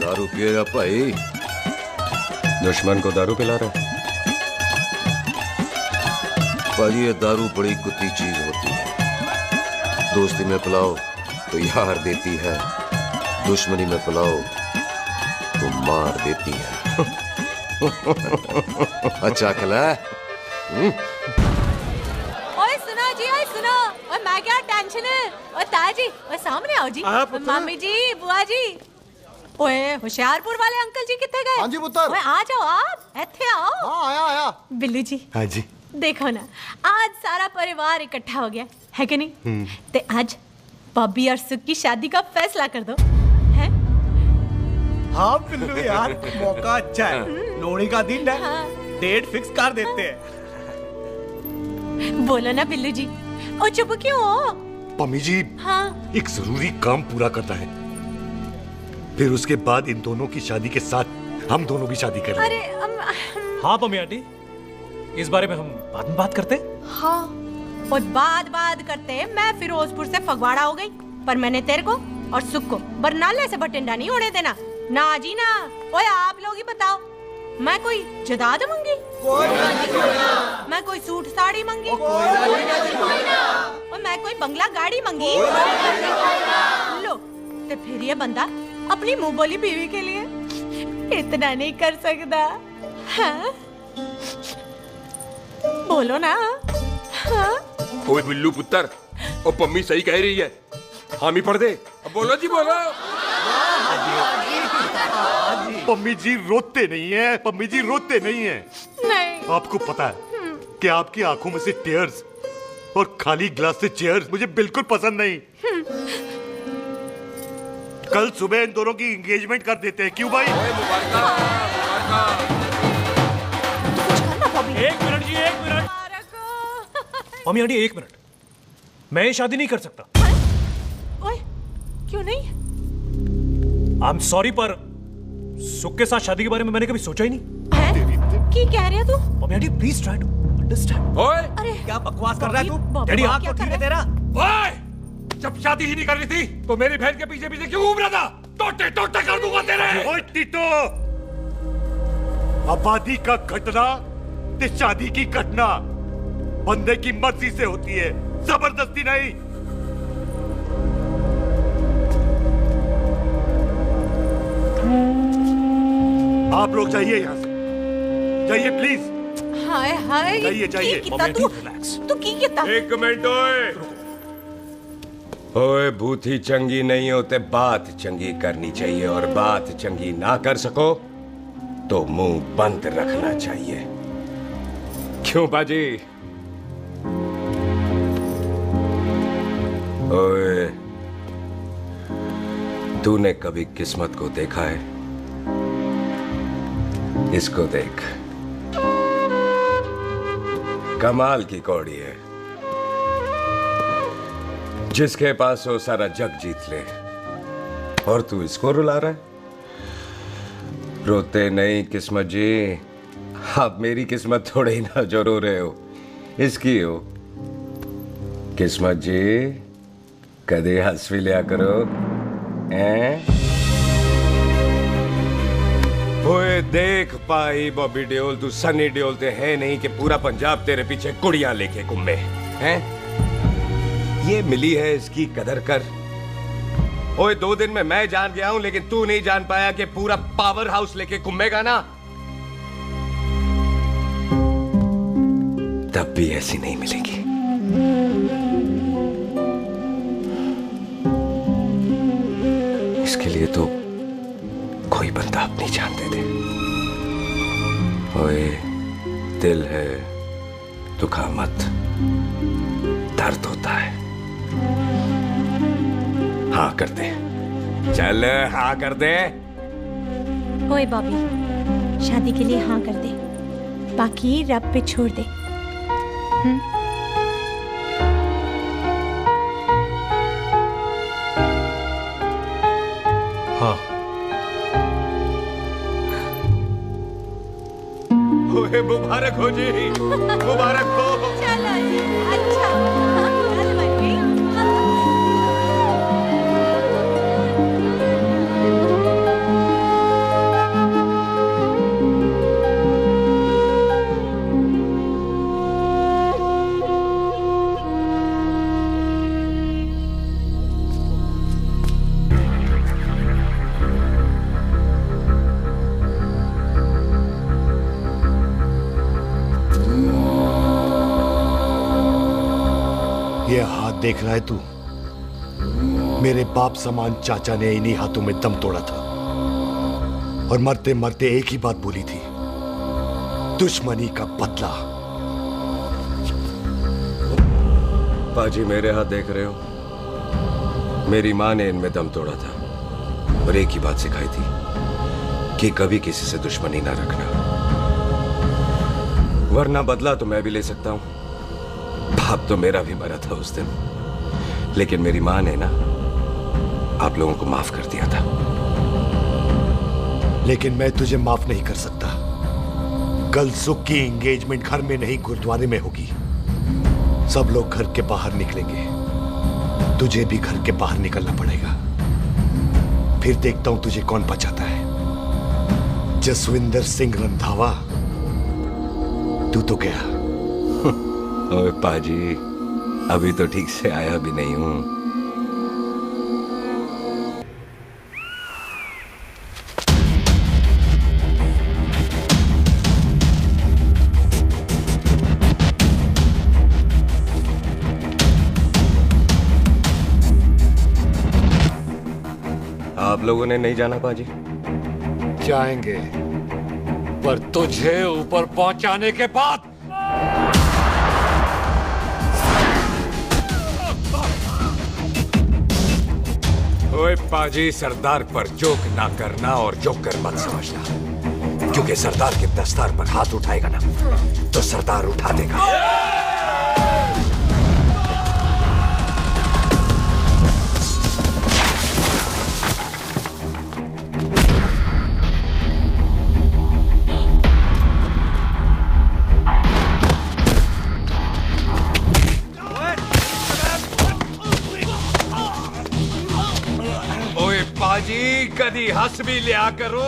Speaker 19: दारू पिए रहा भाई?
Speaker 1: दुश्मन को दारू पिला रहा है?
Speaker 19: पर ये दारू बड़ी कुत्ती चीज होती है। दोस्ती में पिलाओ तो यार देती है, दुश्मनी में पिलाओ तो मार देती है। अच्छा खिला है?
Speaker 7: सुनो और मैं क्या टेंशन है और ताया जी और सामने आओ जी मम्मी जी बुआ जी ओए होशियारपुर वाले अंकल जी कितने गए?
Speaker 20: हाँ जी पुत्र।
Speaker 7: ओए आ जाओ आप इत्थे आओ।
Speaker 20: हाँ आया
Speaker 7: बिल्लू जी।
Speaker 9: हाँ जी।
Speaker 7: देखो ना आज सारा परिवार इकट्ठा हो गया है कि नहीं? ते आज बॉबी और सुख की शादी का फैसला कर दो है?
Speaker 12: हाँ बिल्लू यार मौका अच्छा है, लोहड़ी का दिन है। हाँ। डेट फिक्स कर देते हैं।
Speaker 7: बोलो ना बिल्लू जी। ओ चुप क्यों हो?
Speaker 10: पम्मी जी
Speaker 7: हाँ।
Speaker 10: एक जरूरी काम पूरा करना है, फिर उसके बाद इन दोनों की शादी के साथ हम दोनों भी शादी करेंगे।
Speaker 2: अरे हाँ पम्मी आंटी, इस बारे में हम बाद में बात करते।
Speaker 7: हाँ और बात करते मैं फिरोजपुर से फगवाड़ा हो गई, पर मैंने तेरे को और सुख को बरनाले से बठिंडा नहीं होने देना ना जी ना। ओए आप लोग ही बताओ, मैं कोई जदाद मंगी? मैं कोई सूट साड़ी मंगी? और मैं कोई बंगला गाड़ी मंगी? लो तो फिर ये बंदा अपनी मुंह बोली बीवी के लिए इतना नहीं कर सकता। हाँ? बोलो ना। हाँ?
Speaker 3: ओए बिल्लू पुत्र, ओ पम्मी सही कह रही है, हामी पढ़ दे। अब बोलो जी बोलो।
Speaker 10: पम्मी जी रोते नहीं है, पम्मी जी रोते नहीं है।
Speaker 7: नहीं।
Speaker 10: आपको पता है कि आपकी आंखों में से टीयर्स और खाली ग्लास से चेयर्स मुझे बिल्कुल पसंद नहीं। कल सुबह इन दोनों की एंगेजमेंट कर देते हैं, क्यों भाई?
Speaker 2: एक मिनट जी, एक मिनट। मम्मी आंटी एक मिनट, मैं ये शादी नहीं कर सकता।
Speaker 7: ओए क्यों नहीं?
Speaker 2: आई एम सॉरी पर सुख के साथ शादी के बारे में मैंने कभी सोचा ही नहीं।
Speaker 7: है? की कह रही है तू?
Speaker 2: Mummy aunty please try to understand.
Speaker 3: ओए
Speaker 12: अरे क्या बकवास कर रहा है तू?
Speaker 2: डैडी
Speaker 12: दिमाग तो ठीक है तेरा?
Speaker 3: ओए जब शादी ही नहीं करनी थी तो मेरी बहन के पीछे पीछे क्यों घूम रहा था? टोटे टोटे कर दूंगा तेरे।
Speaker 10: ओए टीटो, आबादी का घटना ते शादी की घटना बंदे की मर्जी से होती है, जबरदस्ती नहीं। आप लोग जाइए यहाँ से, जाइए प्लीज।
Speaker 7: हाय हाय
Speaker 10: जाइए जाइए।
Speaker 7: तू की कितना?
Speaker 3: एक मिनट ओए।
Speaker 1: ओए भूथी चंगी नहीं होते, बात चंगी करनी चाहिए, और बात चंगी ना कर सको तो मुंह बंद रखना चाहिए। क्यों बाजी? ओए तूने कभी किस्मत को देखा है? इसको देख, कमाल की कौड़ी है, जिसके पास हो सारा जग जीत ले, और तू इसको रुला रहा है? रोते नहीं किस्मत जी, आप मेरी किस्मत थोड़े ही ना जो रो रहे हो, इसकी हो। किस्मत जी कदे हंस भी लिया करो। ओए देख पाई बॉबी देओल, तू सनी देओल ते है नहीं कि पूरा पंजाब तेरे पीछे कुड़ियां लेके घूमे हैं। ये मिली है, इसकी कदर कर। ओए 2 दिन में मैं जान गया हूं, लेकिन तू नहीं जान पाया कि पूरा पावर हाउस लेके घूमेगा ना, तब भी ऐसी नहीं मिलेगी। इसके लिए तो कोई बंदा अपनी जान दे दे। ओए दिल है, दुखा मत, दर्द होता है। हाँ कर दे, चल हाँ कर दे।
Speaker 7: ओए बॉबी शादी के लिए हाँ कर दे, बाकी रब पे छोड़ दे।
Speaker 2: हाँ।
Speaker 1: ओए मुबारक हो जी, मुबारक हो।
Speaker 7: चलो जी, अच्छा।
Speaker 10: ये हाथ देख रहा है तू? मेरे बाप समान चाचा ने इन्हीं हाथों में दम तोड़ा था और मरते मरते एक ही बात बोली थी, दुश्मनी का बदला।
Speaker 1: पाजी मेरे हाथ देख रहे हो? मेरी माँ ने इनमें दम तोड़ा था और एक ही बात सिखाई थी कि कभी किसी से दुश्मनी ना रखना, वरना बदला तो मैं भी ले सकता हूं। बाप तो मेरा भी मरा था उस दिन, लेकिन मेरी माँ ने ना आप लोगों को माफ कर दिया था।
Speaker 10: लेकिन मैं तुझे माफ नहीं कर सकता। कल सुख की एंगेजमेंट घर में नहीं गुरुद्वारे में होगी। सब लोग घर के बाहर निकलेंगे, तुझे भी घर के बाहर निकलना पड़ेगा। फिर देखता हूं तुझे कौन बचाता है। जसविंदर सिंह रंधावा, तू तो गया।
Speaker 1: ओए पाजी, अभी तो ठीक से आया भी नहीं हूं। आप लोगों ने नहीं जाना पाजी?
Speaker 6: जाएंगे, पर तुझे ऊपर पहुंचाने के बाद।
Speaker 1: ओए पाजी, सरदार पर जोक ना करना और जोकर मत समझना, क्योंकि सरदार के दस्तार पर हाथ उठाएगा ना तो सरदार उठा देगा। पाजी, कदी हंस भी लिया करो।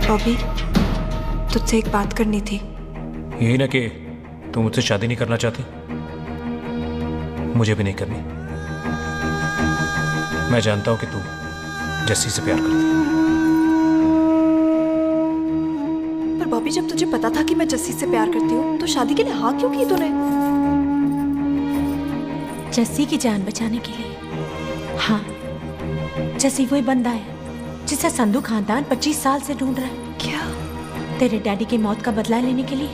Speaker 15: बॉबी, तुझसे एक बात करनी थी।
Speaker 2: यही ना कि तू मुझसे शादी नहीं करना चाहती? मुझे भी नहीं करनी। मैं जानता हूं कि तू जस्सी से प्यार करती है।
Speaker 15: पर बॉबी, जब तुझे पता था कि मैं जस्सी से प्यार करती हूँ तो शादी के लिए हाँ क्यों की तूने?
Speaker 7: जस्सी की जान बचाने के लिए। हाँ, जस्सी वही बंदा है जिसे संधू खानदान 25 साल से ढूंढ रहा है।
Speaker 15: क्या?
Speaker 7: तेरे डैडी की मौत का बदला लेने के लिए।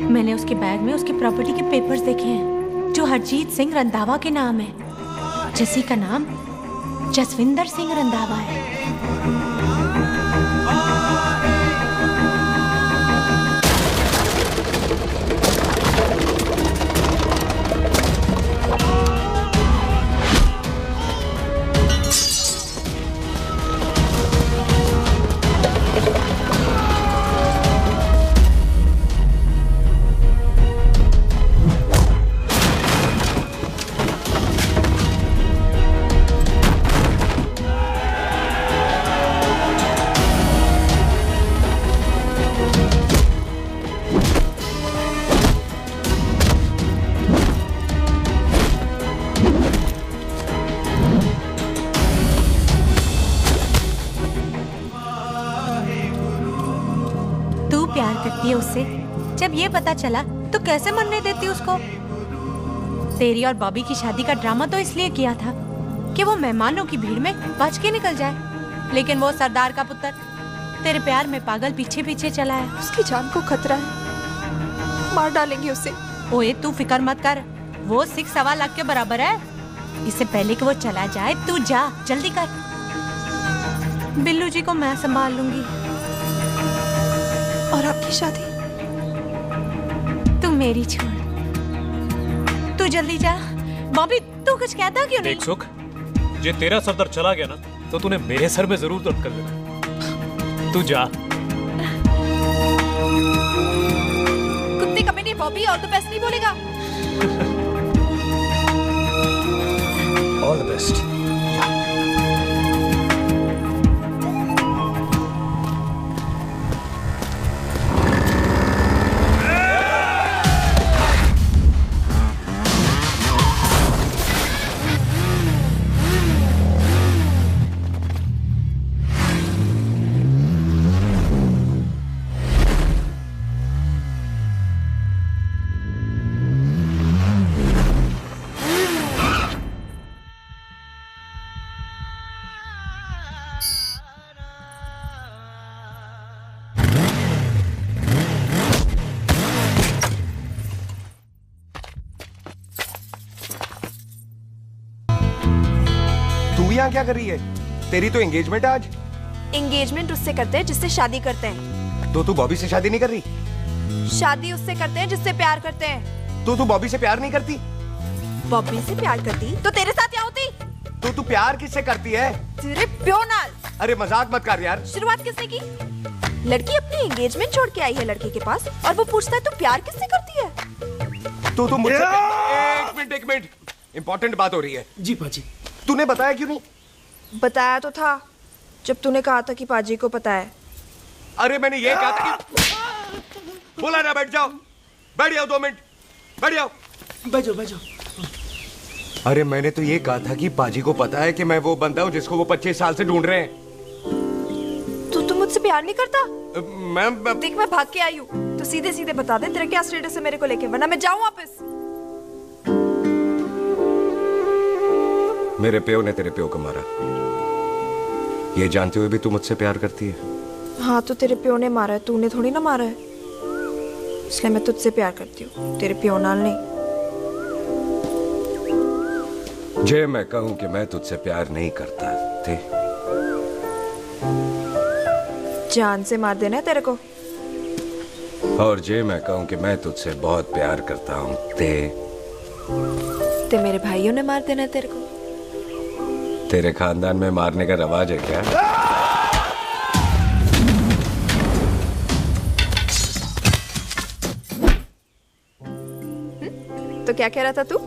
Speaker 7: मैंने उसके बैग में उसकी प्रॉपर्टी के पेपर्स देखे हैं जो हरजीत सिंह रंधावा के नाम है। जस्सी का नाम जसविंदर सिंह रंधावा है। उससे जब ये पता चला तो कैसे मरने देती उसको? तेरी और बॉबी की शादी का ड्रामा तो इसलिए किया था कि वो मेहमानों की भीड़ में बच के निकल जाए, लेकिन वो सरदार का पुत्र तेरे प्यार में पागल पीछे पीछे चला है।
Speaker 15: उसकी जान को खतरा है, मार डालेंगे उसे।
Speaker 7: ओए तू फिक्र मत कर, वो 6.25 लाख के बराबर है। इससे पहले कि वो चला जाए तू जा, जल्दी कर। बिल्लू जी को मैं संभाल लूंगी।
Speaker 15: और आपकी शादी?
Speaker 7: तू मेरी छोड़, तू जल्दी जा। बॉबी तू कुछ कहता क्यों नहीं?
Speaker 2: देख सुख, जे तेरा सरदार चला गया ना तो तूने मेरे सर में जरूर दर्द कर देना। तू जा।
Speaker 15: कुत्ते कमीने बॉबी, और तो पैसे नहीं बोलेगा।
Speaker 2: All the best.
Speaker 1: यहाँ क्या कर रही है? तेरी तो एंगेजमेंट है आज।
Speaker 15: एंगेजमेंट उससे करते हैं जिससे शादी करते हैं।
Speaker 1: तो तू बॉबी से शादी नहीं कर रही?
Speaker 15: शादी उससे करते हैं जिससे प्यार करते हैं।
Speaker 1: तो तू बॉबी से प्यार नहीं करती?
Speaker 15: बॉबी से प्यार करती तो तेरे साथ क्या होती?
Speaker 1: तो तू प्यार किससे करती है?
Speaker 15: तेरे प्यो नाल।
Speaker 1: अरे मजाक मत कर यार।
Speaker 15: शुरुआत किसने की? लड़की अपनी एंगेजमेंट छोड़ के आई है लड़के के पास और वो पूछता है तू प्यार किससे करती है?
Speaker 1: तो तू मुझसे एक मिनट इंपॉर्टेंट बात हो रही है।
Speaker 16: जी पाजी।
Speaker 1: तूने बताया क्यों नहीं?
Speaker 15: बताया तो था जब तूने कहा था कि पाजी को पता है।
Speaker 1: अरे मैंने ये कहा था कि बोला ना बैठ जाओ। बैठ जाओ 2 मिनट। बैठ जाओ।
Speaker 16: बैठ जाओ।
Speaker 1: अरे मैंने तो ये कहा था कि पाजी को पता है कि मैं वो बंदा हूँ जिसको वो 25 साल से ढूंढ रहे हैं।
Speaker 15: तू मुझसे प्यार नहीं करता?
Speaker 1: मैं
Speaker 15: देख मैं भाग के आई हूँ तो सीधे सीधे बता दे तेरा क्या स्टेटस है मेरे को लेके, वरना मैं जाऊँ वापस।
Speaker 1: मेरे प्यो ने तेरे प्यो को मारा, ये जानते हुए भी तू मुझसे प्यार करती है?
Speaker 15: हाँ तो तेरे प्यो ने मारा है, तूने थोड़ी ना मारा है, इसलिए मैं तुझसे प्यार करती हूँ, तेरे प्यो नाल नहीं।
Speaker 1: जे मैं कहूं कि मैं तुझसे प्यार नहीं करता थे,
Speaker 15: जान से मार देना है तेरे को।
Speaker 1: और जे मैं कहूं कि मैं तुझसे बहुत प्यार करता हूं
Speaker 15: ते मेरे भाइयों ने मार देना है तेरे को।
Speaker 1: तेरे खानदान में मारने का रवाज है क्या?
Speaker 15: तो क्या कह रहा था तू?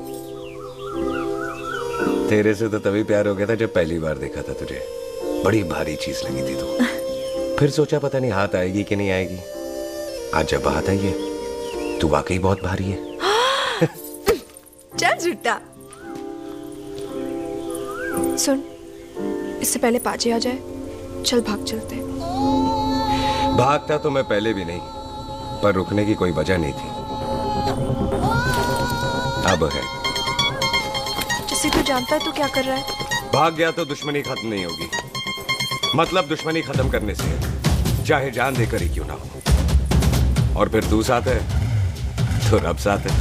Speaker 1: तेरे से तो तभी प्यार हो गया था जब पहली बार देखा था तुझे। बड़ी भारी चीज लगी थी तू। फिर सोचा पता नहीं हाथ आएगी कि नहीं आएगी। आज जब हाथ आई है तू वाकई बहुत भारी है।
Speaker 15: चल झूठा। सुन, इससे पहले पाजी आ जाए, चल भाग चलते।
Speaker 1: भागता तो मैं पहले भी नहीं, पर रुकने की कोई वजह नहीं थी। अब है।
Speaker 15: जैसे तू जानता है तू क्या कर रहा है।
Speaker 1: भाग गया तो दुश्मनी खत्म नहीं होगी। मतलब दुश्मनी खत्म करने से चाहे जान देकर ही क्यों ना हो। और फिर तू साथ है तो रब साथ है।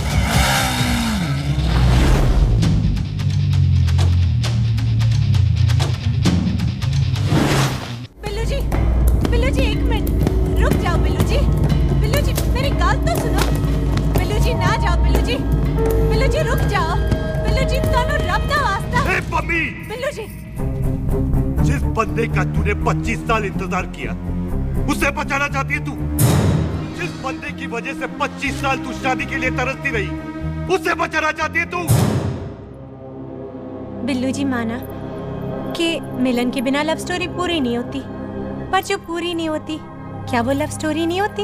Speaker 7: बिल्लू जी 1 मिनट रुक जाओ। बिल्लू जी मेरी बात तो सुनो। बिल्लू जी ना जाओ। बिल्लू जी रुक जाओ। बिल्लू जी दोनों रब दा वास्ता।
Speaker 10: पम्मी,
Speaker 7: बिल्लू जी
Speaker 10: जिस बंदे का तूने 25 साल इंतजार किया उससे बचाना चाहती है तू। जिस बंदे की वजह से 25 साल तू शादी के लिए तरसती रही उससे बचाना चाहती है तू।
Speaker 7: बिल्लू जी माना कि मिलन के बिना लव स्टोरी पूरी नहीं होती, पर जो पूरी नहीं होती क्या वो लव स्टोरी नहीं होती?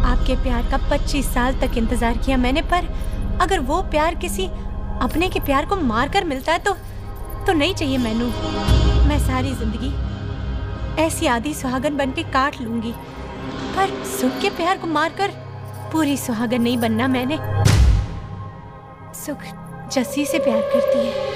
Speaker 7: आपके प्यार का 25 साल तक इंतजार किया मैंने, पर अगर वो प्यार किसी अपने के प्यार को मारकर मिलता है तो नहीं चाहिए मैनू। मैं सारी जिंदगी ऐसी आधी सुहागन बन के काट लूंगी, पर सुख के प्यार को मारकर पूरी सुहागन नहीं बनना मैंने। सुख जस्सी से प्यार करती है।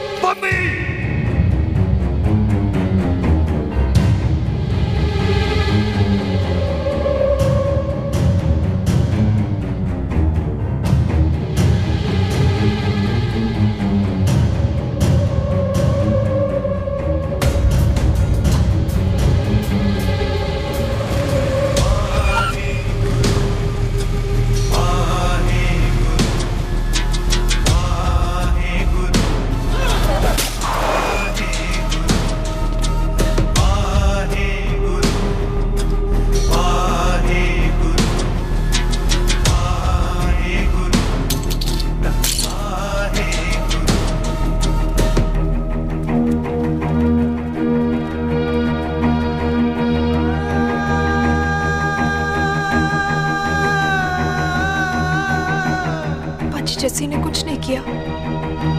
Speaker 15: जस्सी ने कुछ नहीं किया,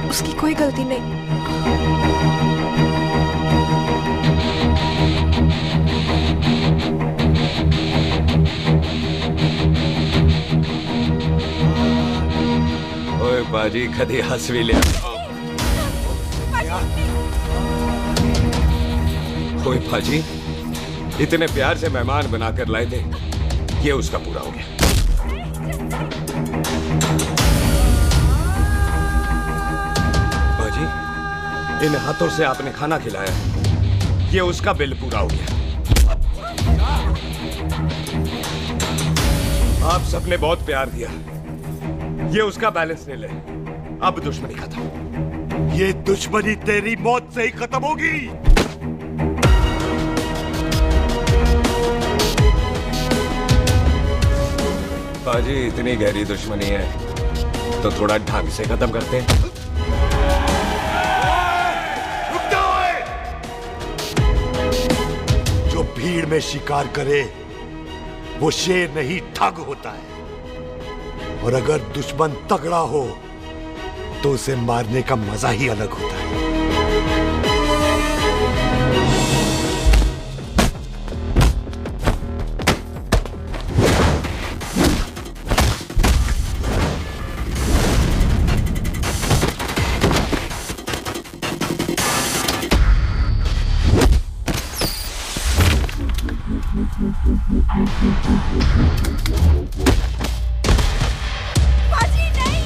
Speaker 15: उसकी कोई गलती नहीं।
Speaker 1: ओए बाजी कदी हंस भी लिया। ओए बाजी इतने प्यार से मेहमान बनाकर लाए थे, ये उसका पूरा हो गया। इन हाथों से आपने खाना खिलाया, ये उसका बिल पूरा हो गया। आप सबने बहुत प्यार दिया, ये उसका बैलेंस नहीं ले। अब दुश्मनी खत्म।
Speaker 10: ये दुश्मनी तेरी मौत से ही खत्म होगी।
Speaker 1: बाजी, इतनी गहरी दुश्मनी है तो थोड़ा ढंग से खत्म करते हैं।
Speaker 10: जो भीड़ में शिकार करे वो शेर नहीं ठग होता है, और अगर दुश्मन तगड़ा हो तो उसे मारने का मजा ही अलग होता है।
Speaker 11: पाजी नहीं।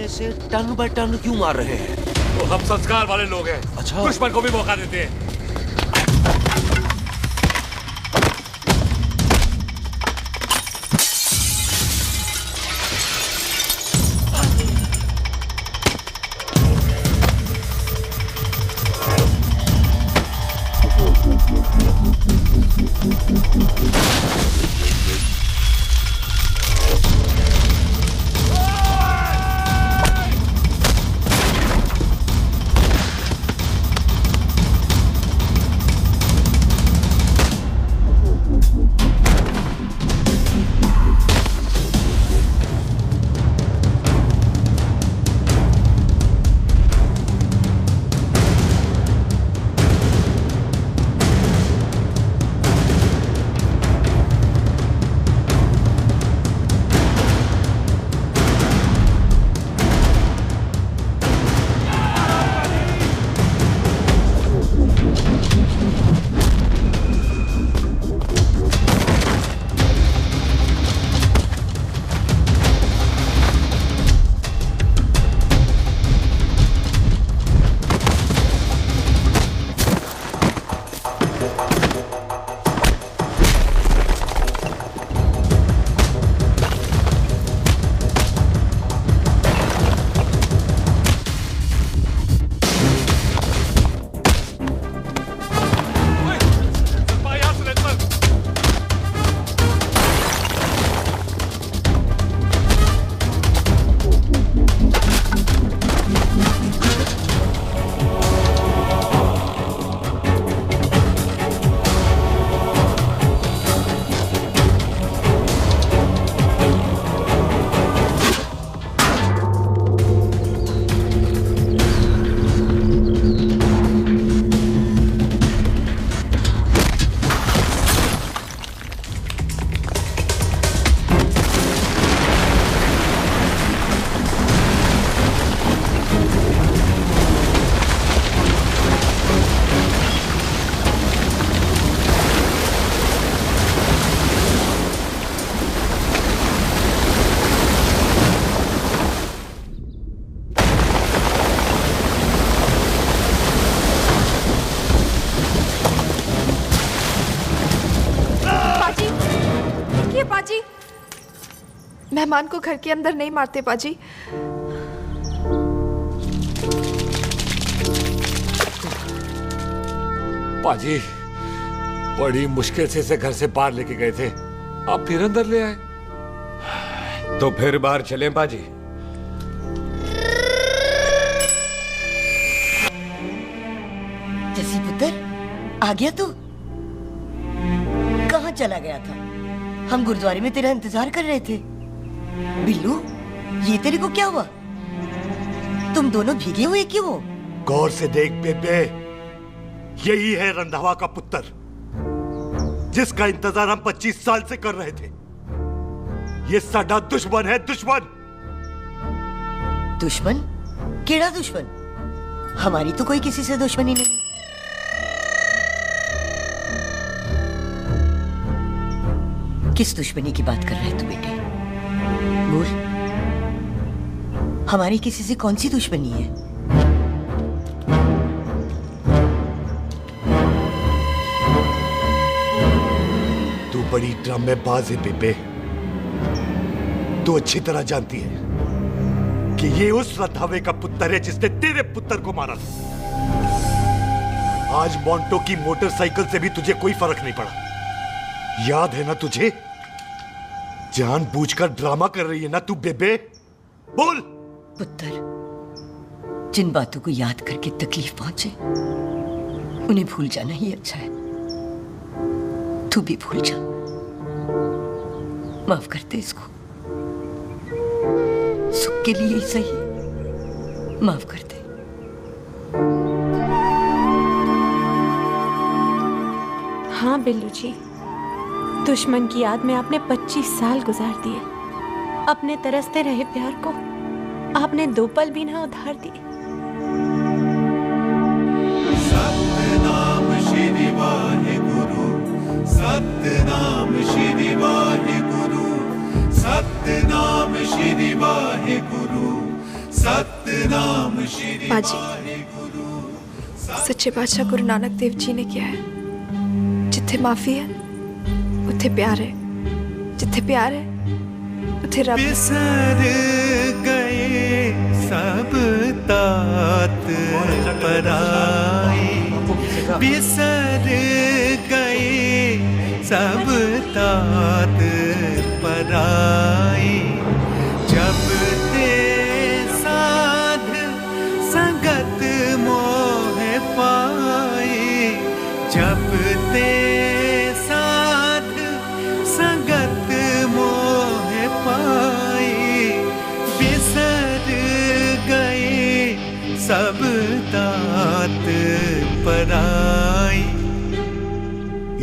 Speaker 19: ऐसे टन बाय टन क्यों मार रहे हैं?
Speaker 6: तो हम संस्कार वाले लोग हैं।
Speaker 19: अच्छा,
Speaker 6: दुश्मन को भी मौका देते हैं।
Speaker 15: मेहमान को घर के अंदर नहीं मारते पाजी।
Speaker 6: पाजी बड़ी मुश्किल से इसे घर से बाहर लेके गए थे, आप फिर अंदर ले आए।
Speaker 1: तो फिर बाहर चलें पाजी।
Speaker 8: जसी पुत्र, आ गया तू? कहाँ चला गया था? हम गुरुद्वारे में तेरा इंतजार कर रहे थे। बिल्लू, ये तेरे को क्या हुआ? तुम दोनों भीगे हुए क्यों हो?
Speaker 10: गौर से देख बेबे, यही है रंधावा का पुत्र, जिसका इंतजार हम 25 साल से कर रहे थे। ये साडा दुश्मन है, दुश्मन।
Speaker 8: दुश्मन? केड़ा दुश्मन? हमारी तो कोई किसी से दुश्मनी नहीं। किस दुश्मनी की बात कर रहे तू बेटे? बोल, हमारी किसी से कौन सी दुश्मनी है?
Speaker 10: तू बड़ी ड्रामेबाज है बेबे। तू अच्छी तरह जानती है कि ये उस रंधावे का पुत्र है जिसने तेरे पुत्र को मारा था। आज मोंटो की मोटरसाइकिल से भी तुझे कोई फर्क नहीं पड़ा। याद है ना तुझे? जानबूझकर ड्रामा कर रही है ना तू बेबे? बोल।
Speaker 8: पुत्र, जिन बातों को याद करके तकलीफ पहुंचे उन्हें भूल जाना ही अच्छा है। तू भी भूल जा। माफ कर दे इसको, सुख के लिए ही सही। माफ कर दे।
Speaker 7: हाँ बिल्लू जी, दुश्मन की याद में आपने 25 साल गुजार दिए। अपने तरसते रहे प्यार को आपने 2 पल भी ना उधार दिए।
Speaker 11: सतनाम श्री वाहेगुरु, सतनाम श्री वाहेगुरु, सतनाम श्री वाहेगुरु, सतनाम श्री
Speaker 15: वाहेगुरु। सच्चे बादशाह गुरु नानक देव जी ने किया है, जिथे माफी है उथे प्यार है, जिथे प्यार है उथे रब।
Speaker 11: बिसर गए सब तात पराए, बिसर गए सब तात पराए। जब ते साध संगत मोह पाए, जब ते साध संगत मोह पाए, बिसर गए सब तात पराए।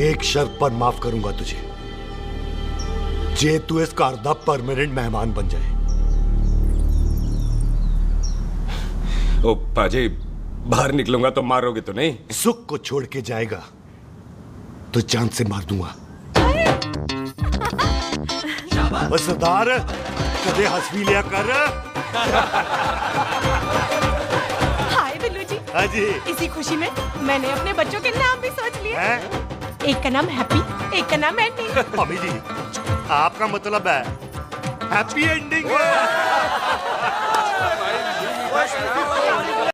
Speaker 10: एक शर्त पर माफ करूंगा तुझे, जे तू इसका अर्धा परमानेंट मेहमान बन जाए।
Speaker 1: ओ पाजी, बाहर निकलूंगा तो मारोगे तो नहीं?
Speaker 10: सुख को छोड़ के जाएगा तो जान से मार दूंगा। सरदार, कदे हंस भी लिया कर।
Speaker 7: हाय बिल्लू जी।
Speaker 10: हाँ जी।
Speaker 7: इसी खुशी में मैंने अपने बच्चों के नाम भी सोच लिए। एक का नाम हैप्पी, एक का नाम एंडिंग।
Speaker 10: मम्मी जी, आपका मतलब है हैप्पी एंडिंग।